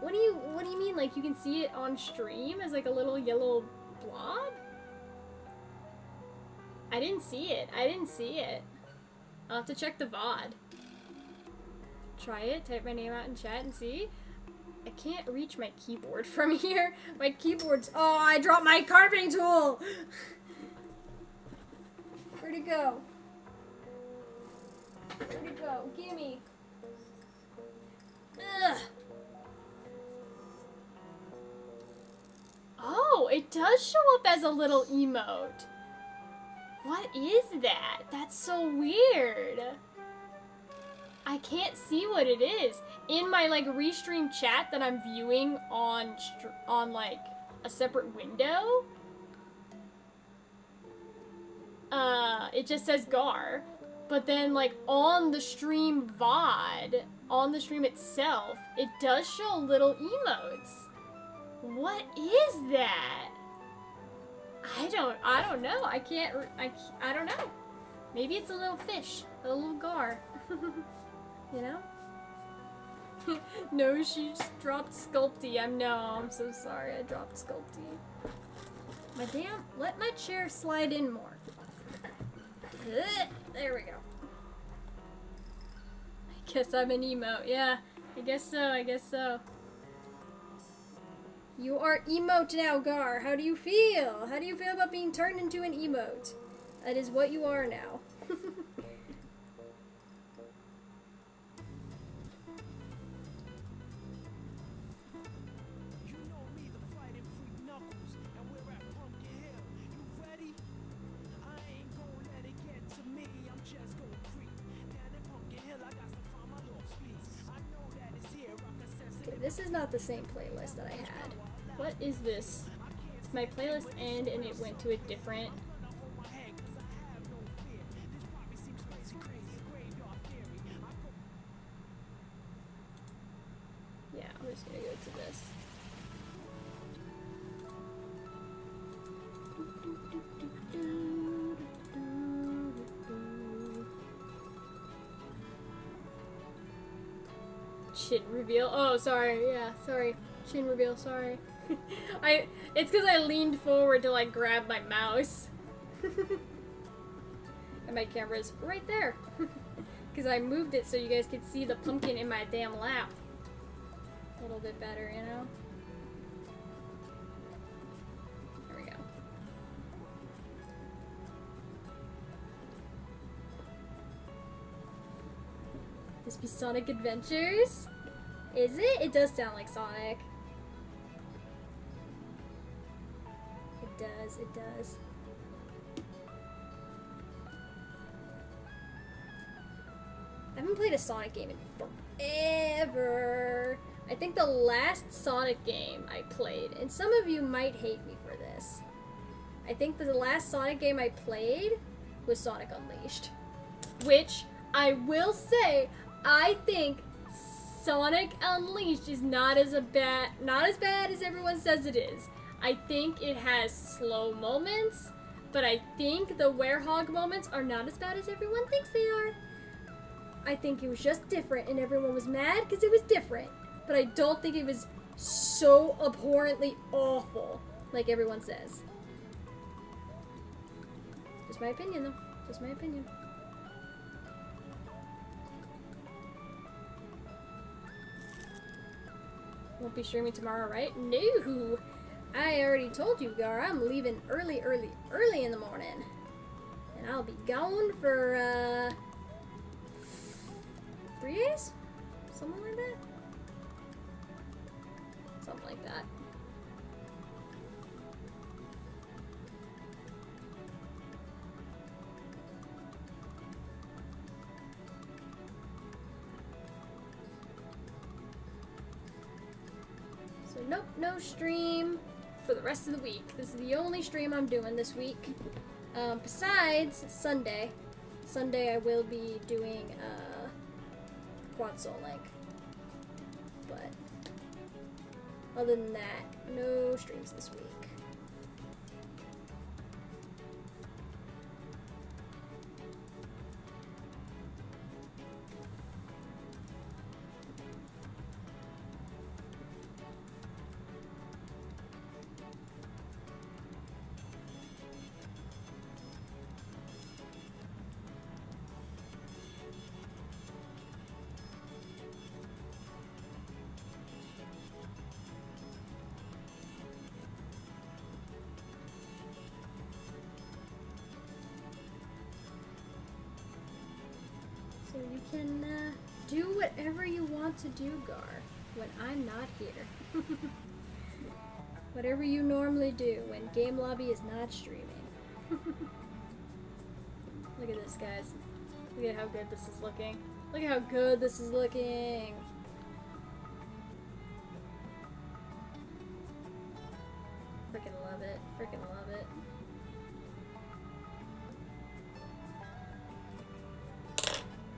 What do you mean? Like you can see it on stream as like a little yellow blob? I didn't see it. I didn't see it. I'll have to check the VOD. Try it, type my name out in chat and see. I can't reach my keyboard from here. My keyboard's, oh, I dropped my carving tool! Where'd it go? Where'd it go? Gimme. Ugh. Oh, it does show up as a little emote. What is that? That's so weird. I can't see what it is. In my like restream chat that I'm viewing on like a separate window, it just says Gar. But then like on the stream VOD, on the stream itself, it does show little emotes. What is that? I don't know. I don't know. Maybe it's a little fish, a little gar. You know? No, she just dropped Sculpty. I'm so sorry. I dropped Sculpty. Let my chair slide in more. There we go. I guess I'm an emote. Yeah, I guess so. You are emote now, Gar. How do you feel? How do you feel about being turned into an emote? That is what you are now. Okay, this is not the same playlist that I had. What is this? My playlist ended and it went to a different... Yeah, I'm just gonna go to this. Chin reveal. Oh, sorry. Yeah, sorry. Chin reveal. Sorry. It's because I leaned forward to like grab my mouse. And my camera's right there. Because I moved it so you guys could see the pumpkin in my damn lap. A little bit better, you know? There we go. This be Sonic Adventures? Is it? It does sound like Sonic. It does. I haven't played a Sonic game in forever. I think the last Sonic game I played, and some of you might hate me for this, I think the last Sonic game I played was Sonic Unleashed. Which, I will say, I think Sonic Unleashed is not as bad as everyone says it is. I think it has slow moments, but I think the Werehog moments are not as bad as everyone thinks they are. I think it was just different, and everyone was mad because it was different. But I don't think it was so abhorrently awful, like everyone says. Just my opinion, though. Just my opinion. Won't be streaming tomorrow, right? No! I already told you, Gar, I'm leaving early in the morning. And I'll be gone for, 3 days? Something like that? Something like that. So nope, no stream for the rest of the week. This is the only stream I'm doing this week. Besides Sunday. Sunday I will be doing Quad Soul Link. But other than that, no streams this week. So you can do whatever you want to do, Gar, when I'm not here. Whatever you normally do when Game Lobby is not streaming. Look at this, guys. Look at how good this is looking. Look at how good this is looking. Freaking love it. Freaking love it.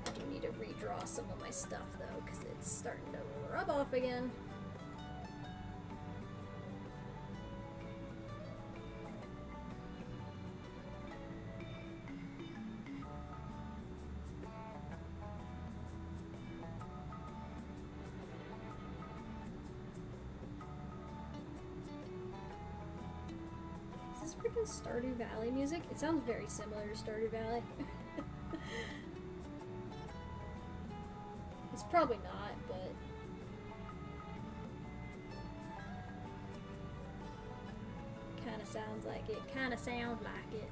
I do need to redraw some of my stuff though, because it's starting to rub off again. freaking Stardew Valley music? It sounds very similar to Stardew Valley. It's probably not, but... Kinda sounds like it. Kinda sounds like it.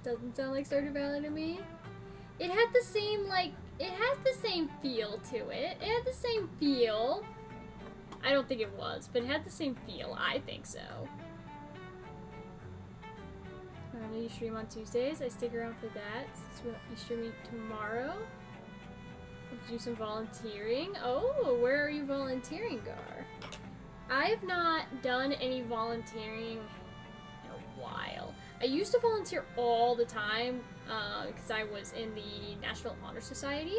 Doesn't sound like Stardew Valley to me. It had the same, like, it has the same feel to it. It had the same feel. I don't think it was, but it had the same feel. I think so. You stream on Tuesdays. I stick around for that. So you streaming tomorrow? Let's do some volunteering. Oh, where are you volunteering, Gar? I have not done any volunteering in a while. I used to volunteer all the time because I was in the National Honor Society,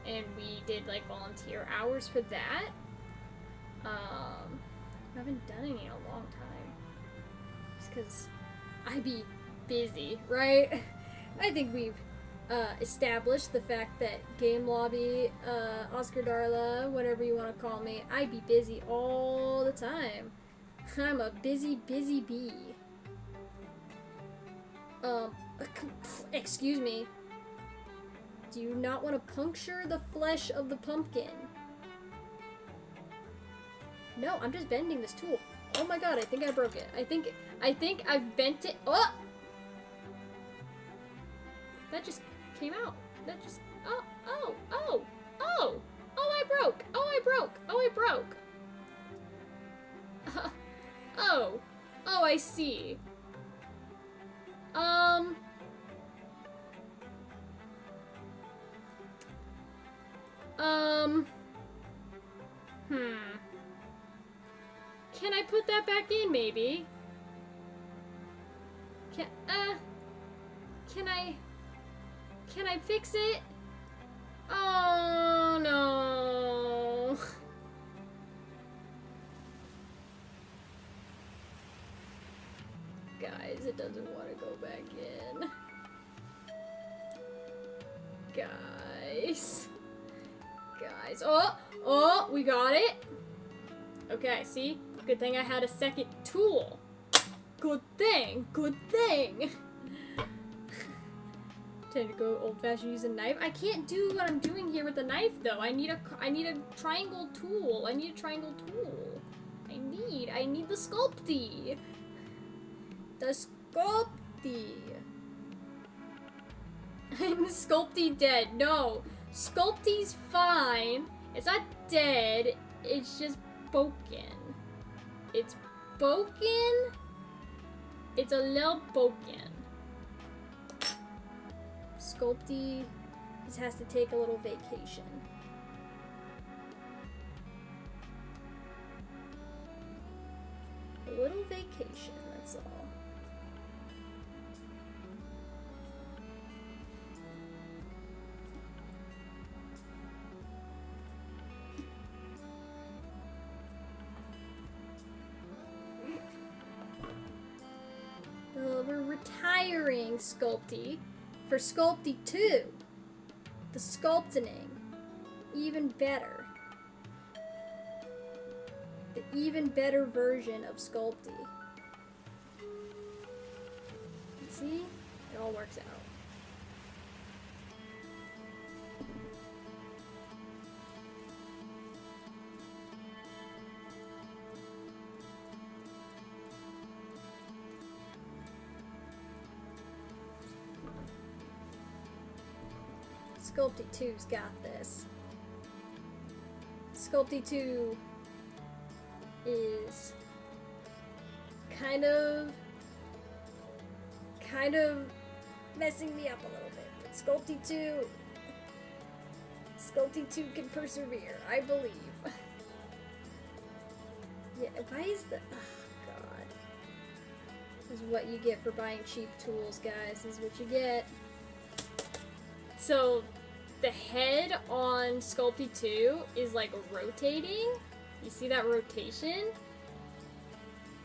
and we did like volunteer hours for that. I haven't done any in a long time, just because I be busy, right? I think we've established the fact that Game Lobby, Oscar Darla, whatever you want to call me, I be busy all the time. I'm a busy bee. Excuse me. Do you not want to puncture the flesh of the pumpkin? No, I'm just bending this tool. Oh my god, I think I broke it. I think I've bent it. Oh! That just came out. That just, oh, I broke. Oh, I see. Can I put that back in, maybe? Can I fix it? Oh, no. Guys, it doesn't want to go back in. Guys. Oh, we got it. Okay, see? Good thing I had a second tool. Good thing. Tend to go old-fashioned use a knife. I can't do what I'm doing here with the knife though. I need a triangle tool. I need the Sculpey. Sculpey dead. No. Sculpey's fine. It's not dead. It's just broken. It's broken. It's a little broken. Sculpey just has to take a little vacation. A little vacation, that's all. We're retiring Sculpey for Sculpey 2. The sculpting. Even better. The even better version of Sculpey. See? It all works out. Sculpey 2's got this. Sculpey 2 is kind of messing me up a little bit. But Sculpey 2 can persevere, I believe. Yeah, why is the... Oh, God. This is what you get for buying cheap tools, guys. This is what you get. So the head on Sculpey 2 is like rotating. You see that rotation?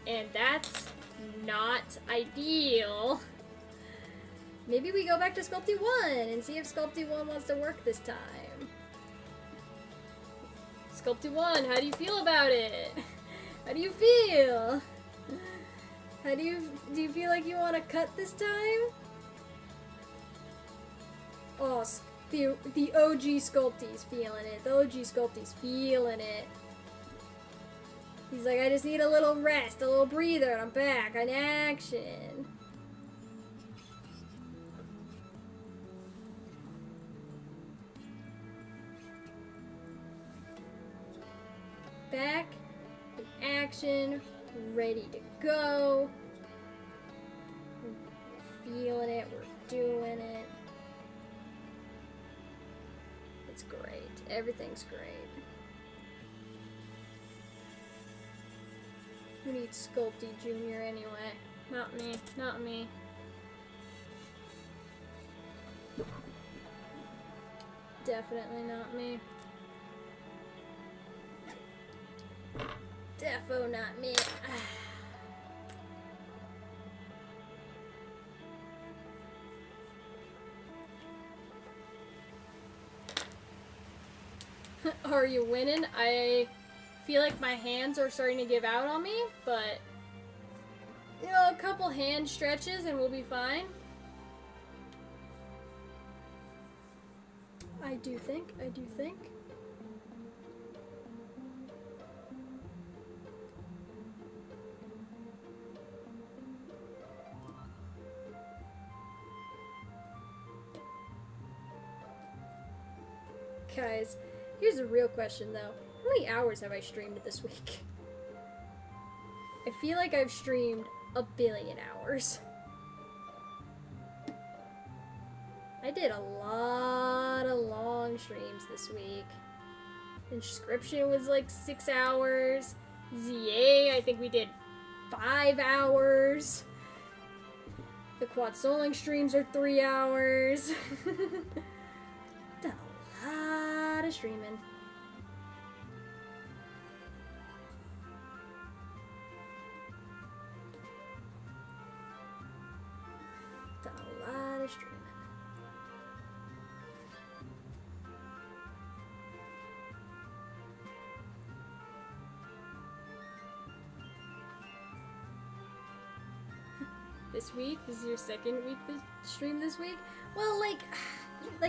And that's not ideal. Maybe we go back to Sculpey 1 and see if Sculpey 1 wants to work this time. Sculpey 1, how do you feel about it? How do you feel? Do you feel like you want to cut this time? Oh, the OG Sculpey's feeling it. The OG Sculpey's feeling it. He's like, I just need a little rest, a little breather, and I'm back on action. Back in action, ready to go. We're feeling it, we're doing it. It's great. Everything's great. Who needs Sculpey Jr. anyway? Not me. Not me. Definitely not me. Defo not me. Are you winning? I feel like my hands are starting to give out on me, but you know, a couple hand stretches and we'll be fine. I do think. Guys, here's a real question though. How many hours have I streamed this week? I feel like I've streamed 1 billion hours. I did a lot of long streams this week. Inscription was like 6 hours. ZA, I think we did 5 hours. The Quad Soling streams are 3 hours. Done a lot of streaming. Done a lot of streaming. This week? This is your second week to stream this week? Well, like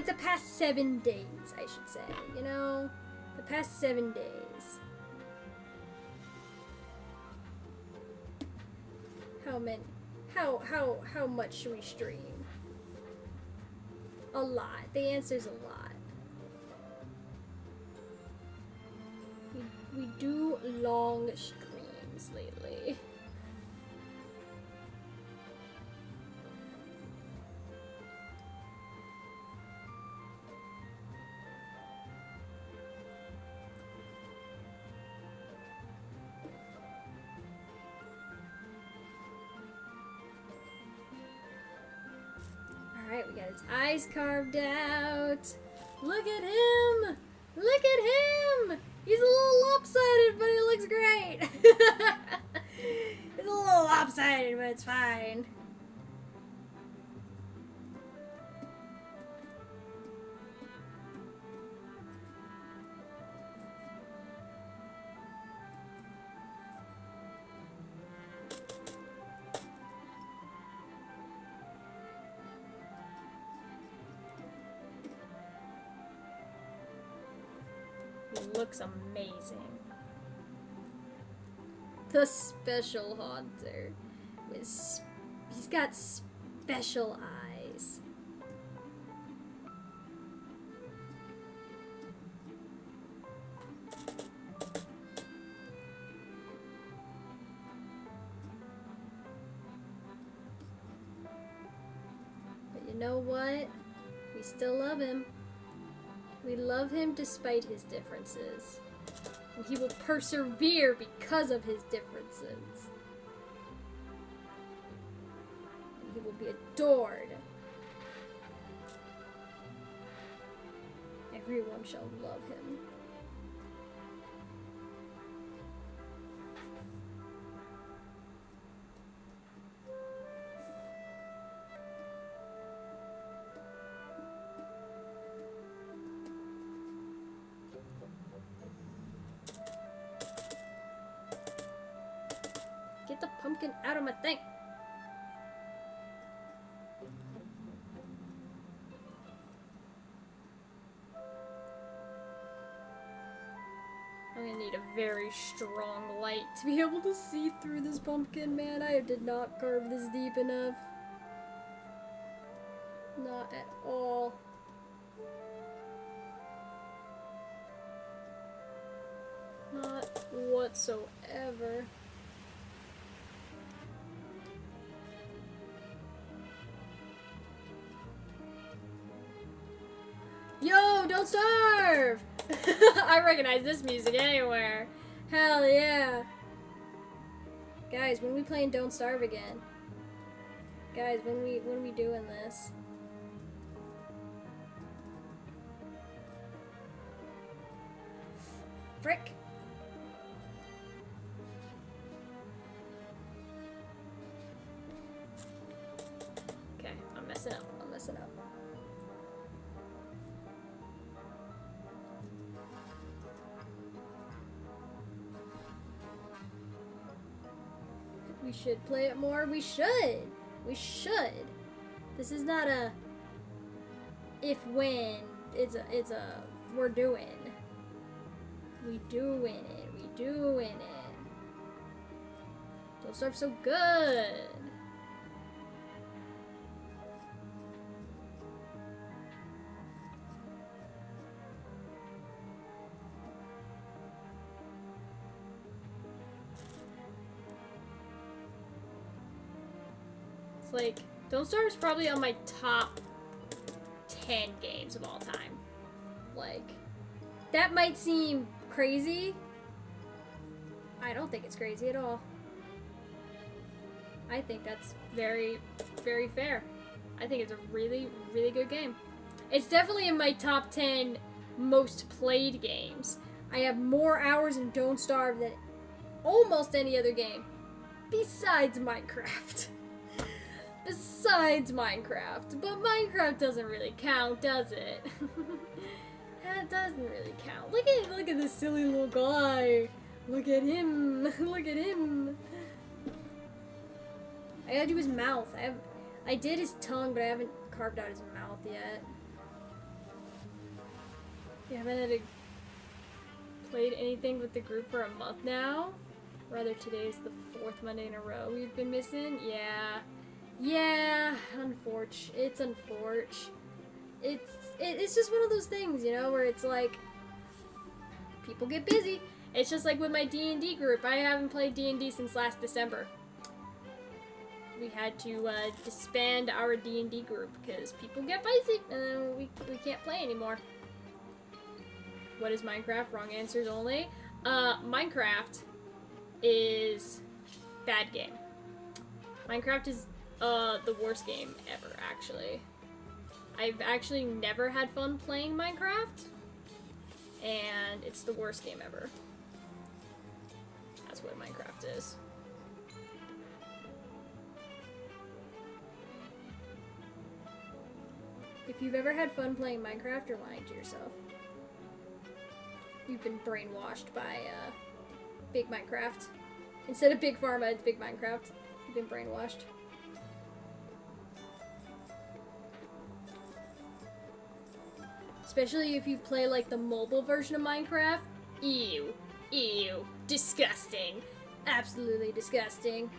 the past 7 days, I should say, you know? The past 7 days. How many? How much should we stream? A lot. The answer's a lot. We do long streams lately. Alright, we got his eyes carved out. Look at him! Look at him! He's a little lopsided, but he looks great! He's a little lopsided, but it's fine. He looks amazing. The special Haunter. He's got special eyes. But you know what? We still love him. We love him despite his differences. And he will persevere because of his differences. And he will be adored. Everyone shall love him. Get the pumpkin out of my thing. I'm gonna need a very strong light to be able to see through this pumpkin, man. I did not carve this deep enough. Not at all. Not whatsoever. Yo, don't starve! I recognize this music anywhere. Hell yeah. Guys, when we playing Don't Starve again? Guys, when we doing this? Frick. Okay, I'm messing up. I'm messing up. We should play it more. We should. We should. This is not a if when. It's a we're doing. We doing it. We doing it. Don't Starve so good. It's like, Don't Starve is probably on my top 10 games of all time. Like, that might seem crazy. I don't think it's crazy at all. I think that's very, very fair. I think it's a really, really good game. It's definitely in my top 10 most played games. I have more hours in Don't Starve than almost any other game. Besides Minecraft. Besides Minecraft. But Minecraft doesn't really count, does it? That doesn't really count. Look at this silly little guy. Look at him. Look at him. I gotta do his mouth. I did his tongue, but I haven't carved out his mouth yet. Yeah, I haven't played anything with the group for a month now. Rather, today's the 4th Monday in a row we've been missing. Yeah. Yeah, it's unfortunate. It's just one of those things, you know, where it's like, people get busy. It's just like with my D&D group. I haven't played D&D since last December. We had to disband our D&D group because people get busy and then we can't play anymore. What is Minecraft? Wrong answers only. Minecraft is bad game. Minecraft is the worst game ever, actually. I've actually never had fun playing Minecraft, and it's the worst game ever. That's what Minecraft is. If you've ever had fun playing Minecraft, you're lying to yourself. You've been brainwashed by Big Minecraft. Instead of Big Pharma, it's Big Minecraft. You've been brainwashed. Especially if you play like the mobile version of Minecraft. Ew. Ew. Disgusting. Absolutely disgusting.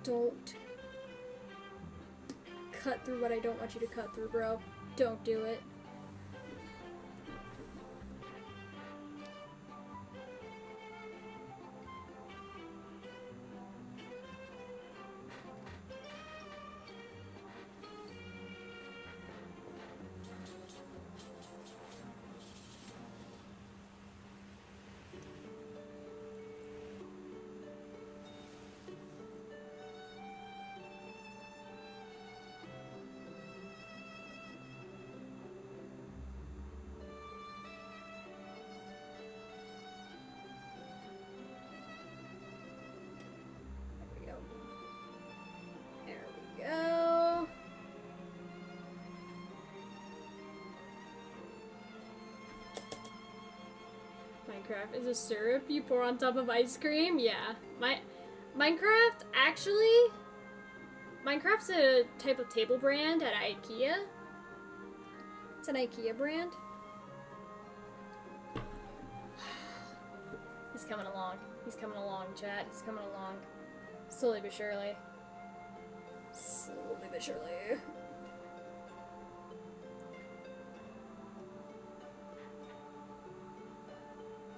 Don't cut through what I don't want you to cut through, bro. Don't do it. Minecraft is a syrup you pour on top of ice cream? Yeah. Minecraft, actually... Minecraft's a type of table brand at IKEA. It's an IKEA brand. He's coming along. He's coming along, chat. He's coming along. Slowly but surely. Slowly but surely.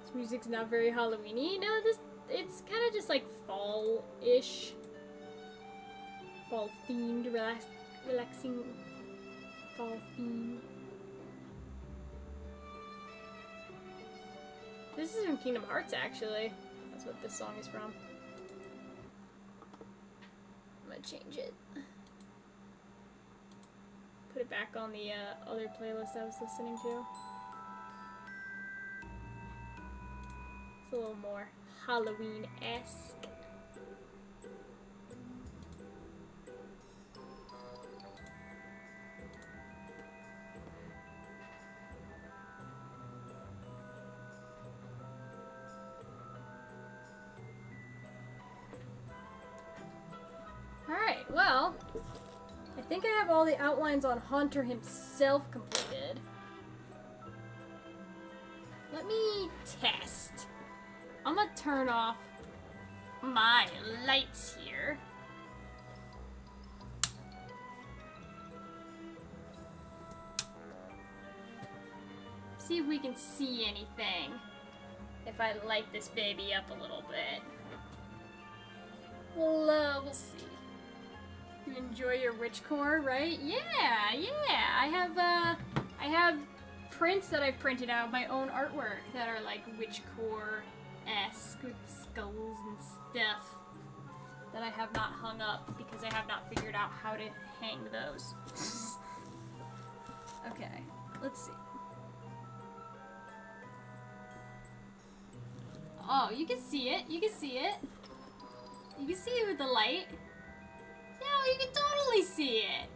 This music's not very Halloween-y. No, it's kind of just like fall-ish. Fall-themed, relaxing fall theme. This is from Kingdom Hearts, actually. That's what this song is from. I'm gonna change it. Put it back on the other playlist I was listening to. It's a little more Halloween-esque. Alright, well, I think I have all the outlines on Haunter himself completed. Let me test. I'm gonna turn off my lights here. See if we can see anything. If I light this baby up a little bit. We'll see. You enjoy your witch core, right? Yeah. I have prints that I've printed out, my own artwork that are like witch core-esque with skulls and stuff that I have not hung up because I have not figured out how to hang those. Okay, let's see. Oh, you can see it. You can see it. You can see it with the light. Yeah, you can totally see it.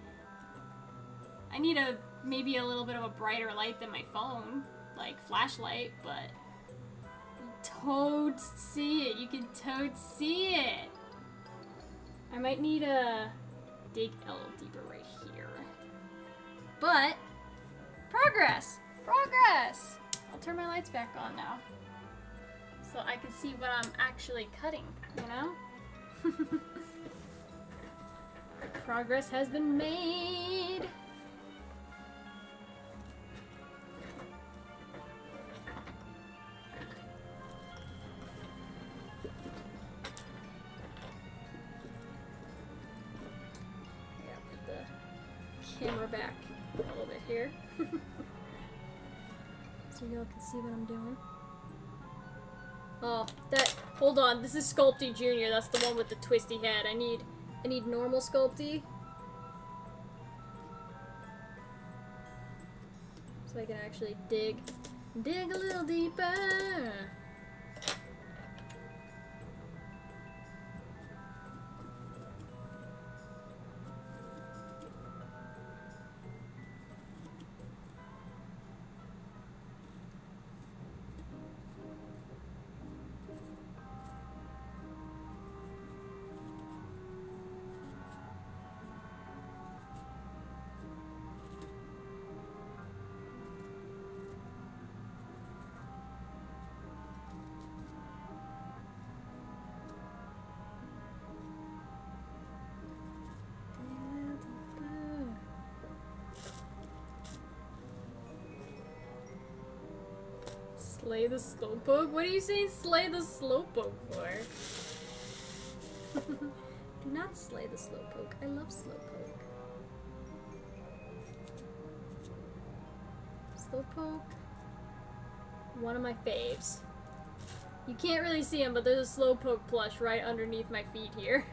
I need maybe a little bit of a brighter light than my phone, like flashlight, but you totes see it. You can totes see it. I might need to dig a little deeper right here. But progress. I'll turn my lights back on now, so I can see what I'm actually cutting. You know. Progress has been made. Yeah, put the camera back a little bit here. So y'all can see what I'm doing. Oh, hold on, this is Sculpty Jr. That's the one with the twisty head. I need normal Sculpty. So I can actually dig a little deeper. Slay the Slowpoke? What are you saying slay the Slowpoke for? Do not slay the Slowpoke. I love Slowpoke. Slowpoke. One of my faves. You can't really see him, but there's a Slowpoke plush right underneath my feet here.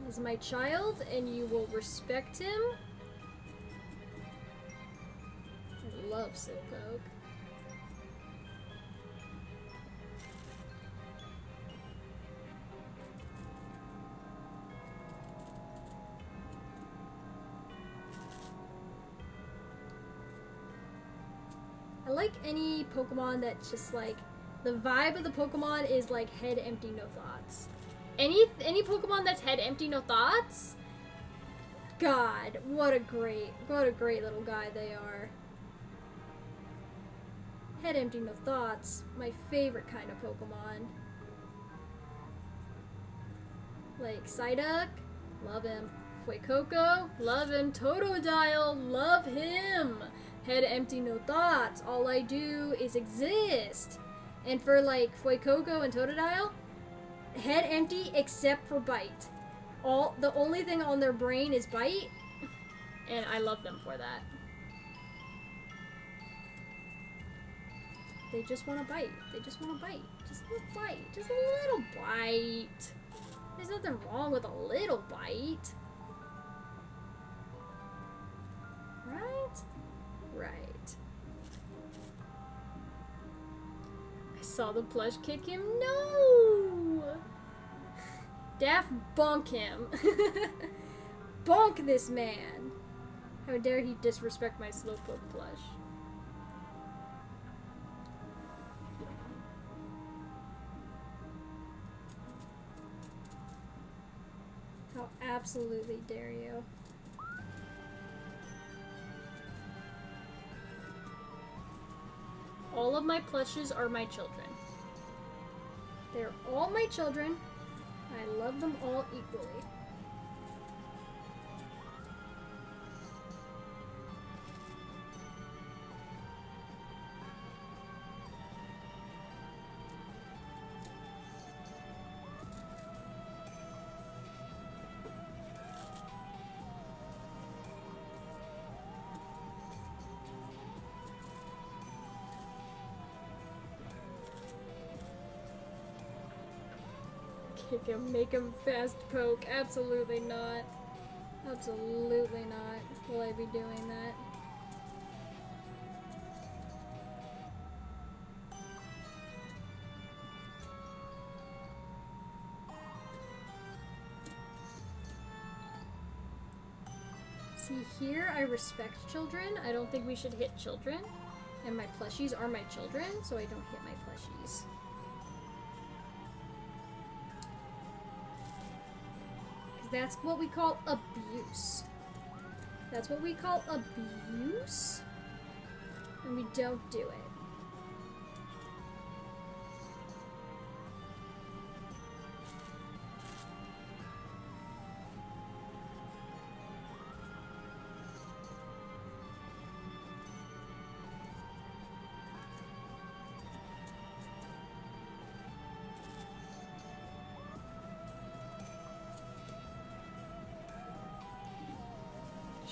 He is my child, and you will respect him. I love Slowpoke. I like any Pokemon that's just like, the vibe of the Pokemon is like head empty, no thoughts. Any Pokemon that's head empty, no thoughts? God, what a great little guy they are. Head empty, no thoughts. My favorite kind of Pokemon. Like Psyduck, love him. Fuecoco, love him. Totodile, love him. Head empty, no thoughts. All I do is exist. And for like Fuecoco and Totodile, head empty except for bite. The only thing on their brain is bite, and I love them for that. They just want to bite. They just want to bite. Just a little bite. Just a little bite. There's nothing wrong with a little bite. Right? Right. I saw the plush kick him. No! Daft bonk him. Bonk this man. How dare he disrespect my Slowpoke plush. How absolutely dare you. All of my plushes are my children. They're all my children. I love them all equally. Kick him, make him fast poke. Absolutely not. Absolutely not. Will I be doing that? See, here I respect children. I don't think we should hit children. And my plushies are my children, so I don't hit my plushies. That's what we call abuse. That's what we call abuse. And we don't do it.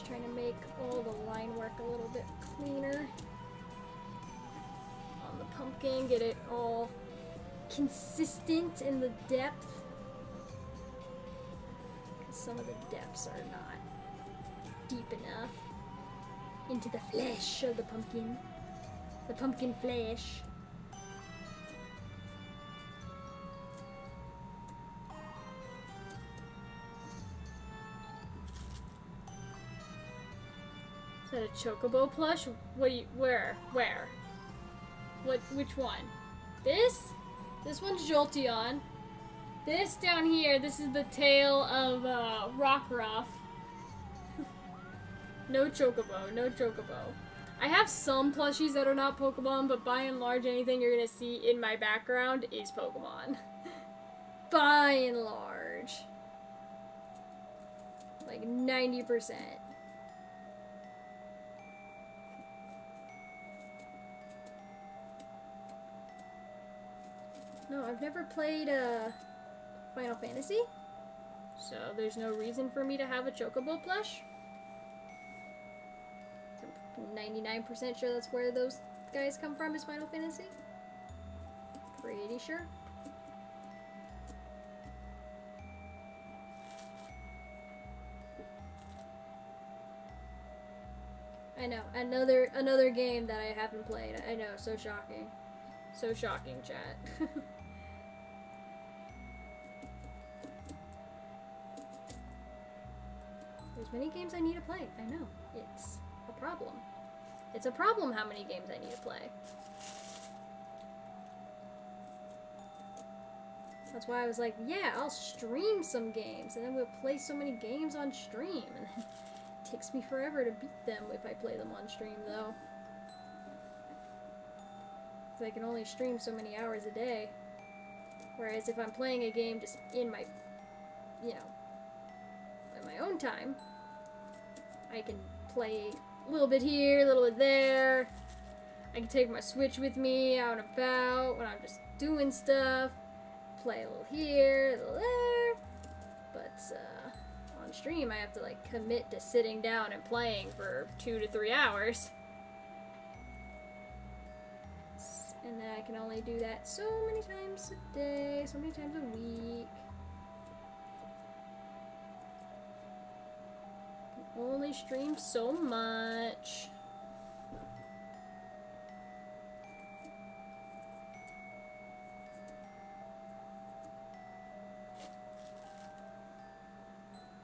Trying to make all the line work a little bit cleaner on the pumpkin, get it all consistent in the depth, because some of the depths are not deep enough into the flesh of the pumpkin flesh. Is that a Chocobo plush? What do you, where? Which one? This? This one's Jolteon. This down here, this is the tail of, Rockruff. No Chocobo, no Chocobo. I have some plushies that are not Pokemon, but by and large, anything you're gonna see in my background is Pokemon. By and large. Like 90%. No, I've never played Final Fantasy, so there's no reason for me to have a Chocobo plush. I'm 99% sure that's where those guys come from, is Final Fantasy. Pretty sure. I know, another game that I haven't played. I know, so shocking. So shocking, chat. There's many games I need to play. I know. It's a problem. it's a problem how many games I need to play. That's why I was like, yeah, I'll stream some games, and then we'll play so many games on stream, and then it takes me forever to beat them if I play them on stream, though. Because I can only stream so many hours a day. Whereas if I'm playing a game just in my, you know, in my own time, I can play a little bit here, a little bit there. I can take my Switch with me out and about when I'm just doing stuff. Play a little here, a little there. But on stream, I have to like commit to sitting down and playing for 2 to 3 hours. And then I can only do that so many times a day, so many times a week. I can only stream so much.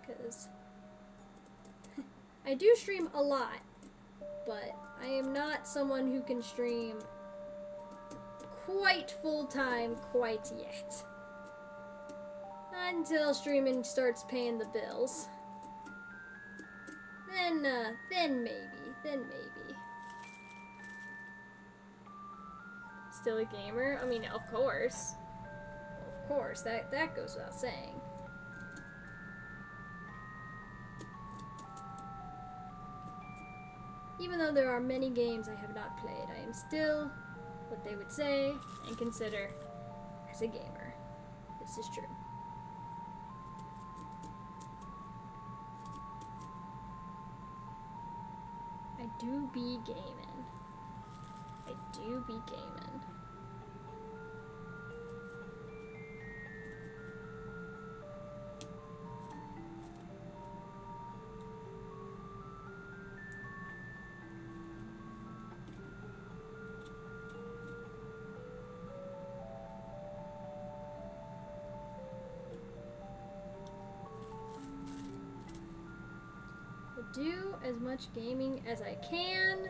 Because I do stream a lot, but I am not someone who can stream quite full-time quite yet. Until streaming starts paying the bills. Then maybe. Still a gamer? I mean, of course. Of course, that goes without saying. Even though there are many games I have not played, I am still what they would say and consider as a gamer. This is true. I do be gaming. I do be gaming. Do as much gaming as I can,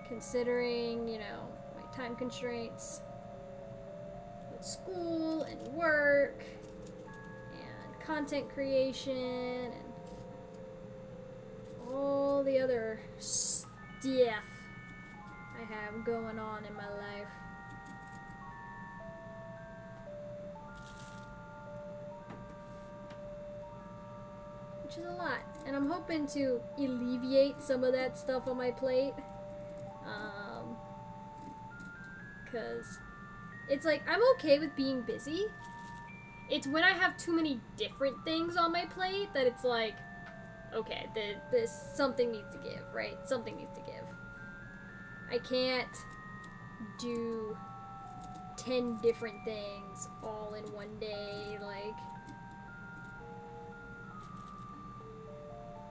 considering, you know, my time constraints with school and work and content creation and all the other stuff I have going on in my life. Which is a lot. And I'm hoping to alleviate some of that stuff on my plate. Because it's like, I'm okay with being busy. It's when I have too many different things on my plate that it's like, okay, this something needs to give, right? Something needs to give. I can't do 10 different things all in one day, like...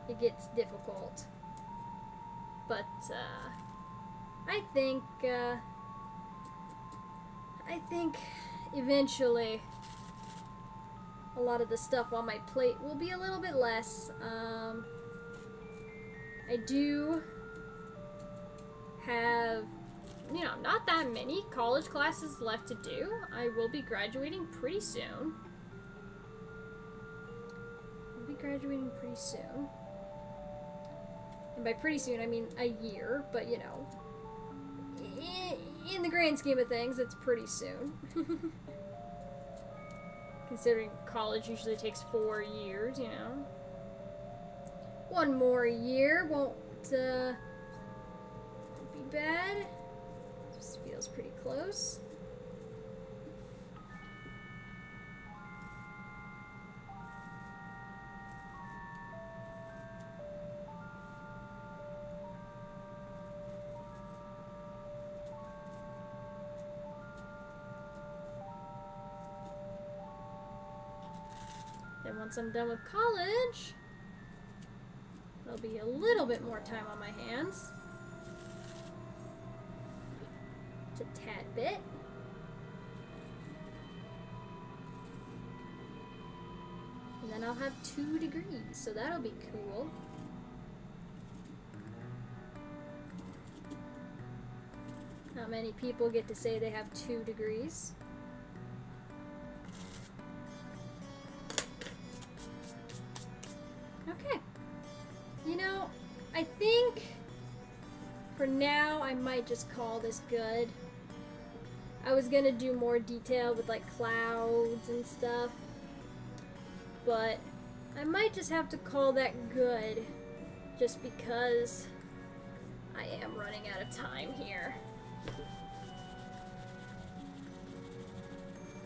It gets difficult. But, I think eventually a lot of the stuff on my plate will be a little bit less. I do have, you know, not that many college classes left to do. I will be graduating pretty soon. And by pretty soon, I mean a year, but you know, in the grand scheme of things, it's pretty soon. Considering college usually takes 4 years, you know. 1 more year won't be bad. Just feels pretty close. Then once I'm done with college, there'll be a little bit more time on my hands. Just a tad bit. And then I'll have 2 degrees, so that'll be cool. Not many people get to say they have 2 degrees. Okay. You know, I think for now I might just call this good. I was gonna do more detail with like clouds and stuff, but I might just have to call that good just because I am running out of time here.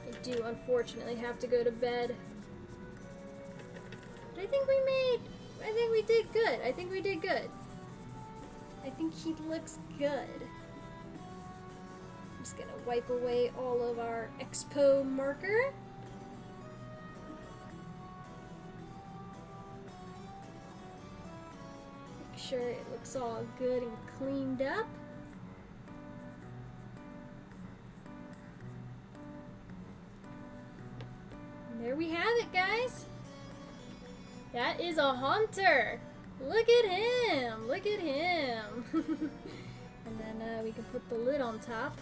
I do unfortunately have to go to bed. But I think we did good. I think we did good. I think he looks good. I'm just gonna wipe away all of our expo marker. Make sure it looks all good and cleaned up. And there we have it, guys. That is a Haunter. Look at him. Look at him. And then we can put the lid on top.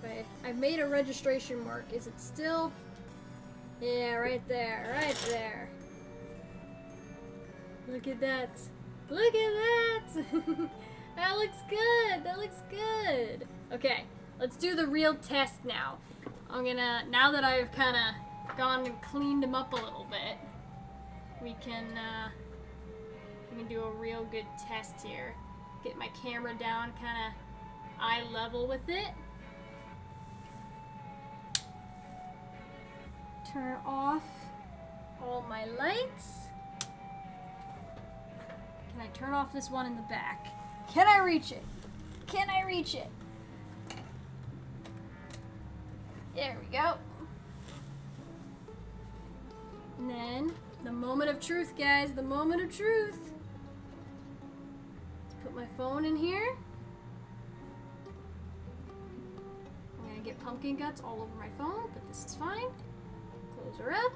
Okay, I've made a registration mark. Is it still? Yeah, right there. Right there. Look at that. Look at that. That looks good. That looks good. Okay, let's do the real test now. I'm gonna, now that I've kind of gone and cleaned him up a little bit, we can do a real good test here. Get my camera down kind of eye level with it. Turn off all my lights. Can I turn off this one in the back? Can I reach it? Can I reach it? There we go. And then, the moment of truth, guys. The moment of truth. Let's put my phone in here. I'm gonna get pumpkin guts all over my phone, but this is fine. Close her up.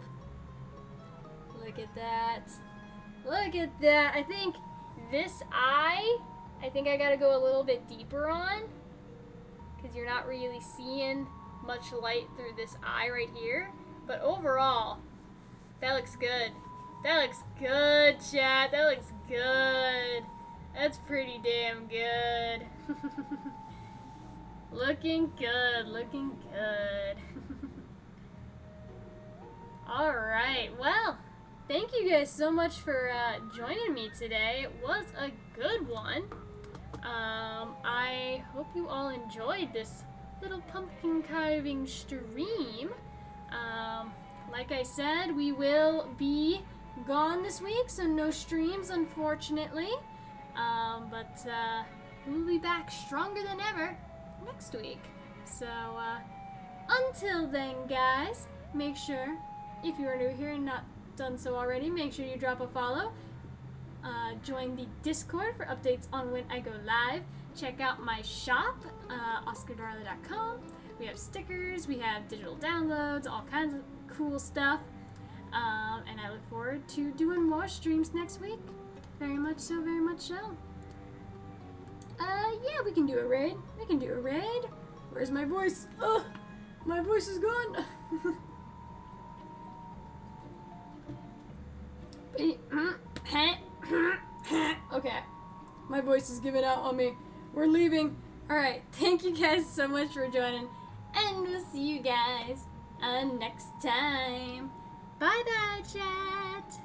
Look at that. Look at that. I think this eye, I think I gotta go a little bit deeper on, because you're not really seeing much light through this eye right here. But overall, that looks good. That looks good, chat. That looks good. That's pretty damn good. Looking good. Looking good. Alright, well, thank you guys so much for joining me today. It was a good one. I hope you all enjoyed this little pumpkin carving stream. Like I said, we will be gone this week, so no streams, unfortunately. But we'll be back stronger than ever next week. So, until then, guys, make sure, if you are new here and not done so already, make sure you drop a follow. Join the Discord for updates on when I go live. Check out my shop, OscarDarla.com. We have stickers, we have digital downloads, all kinds of cool stuff. And I look forward to doing more streams next week. Very much so, very much so. Yeah, we can do a raid. We can do a raid. Where's my voice? Oh, my voice is gone. Okay, my voice is giving out on me. We're leaving. Alright, thank you guys so much for joining, and we'll see you guys next time. Bye bye, chat.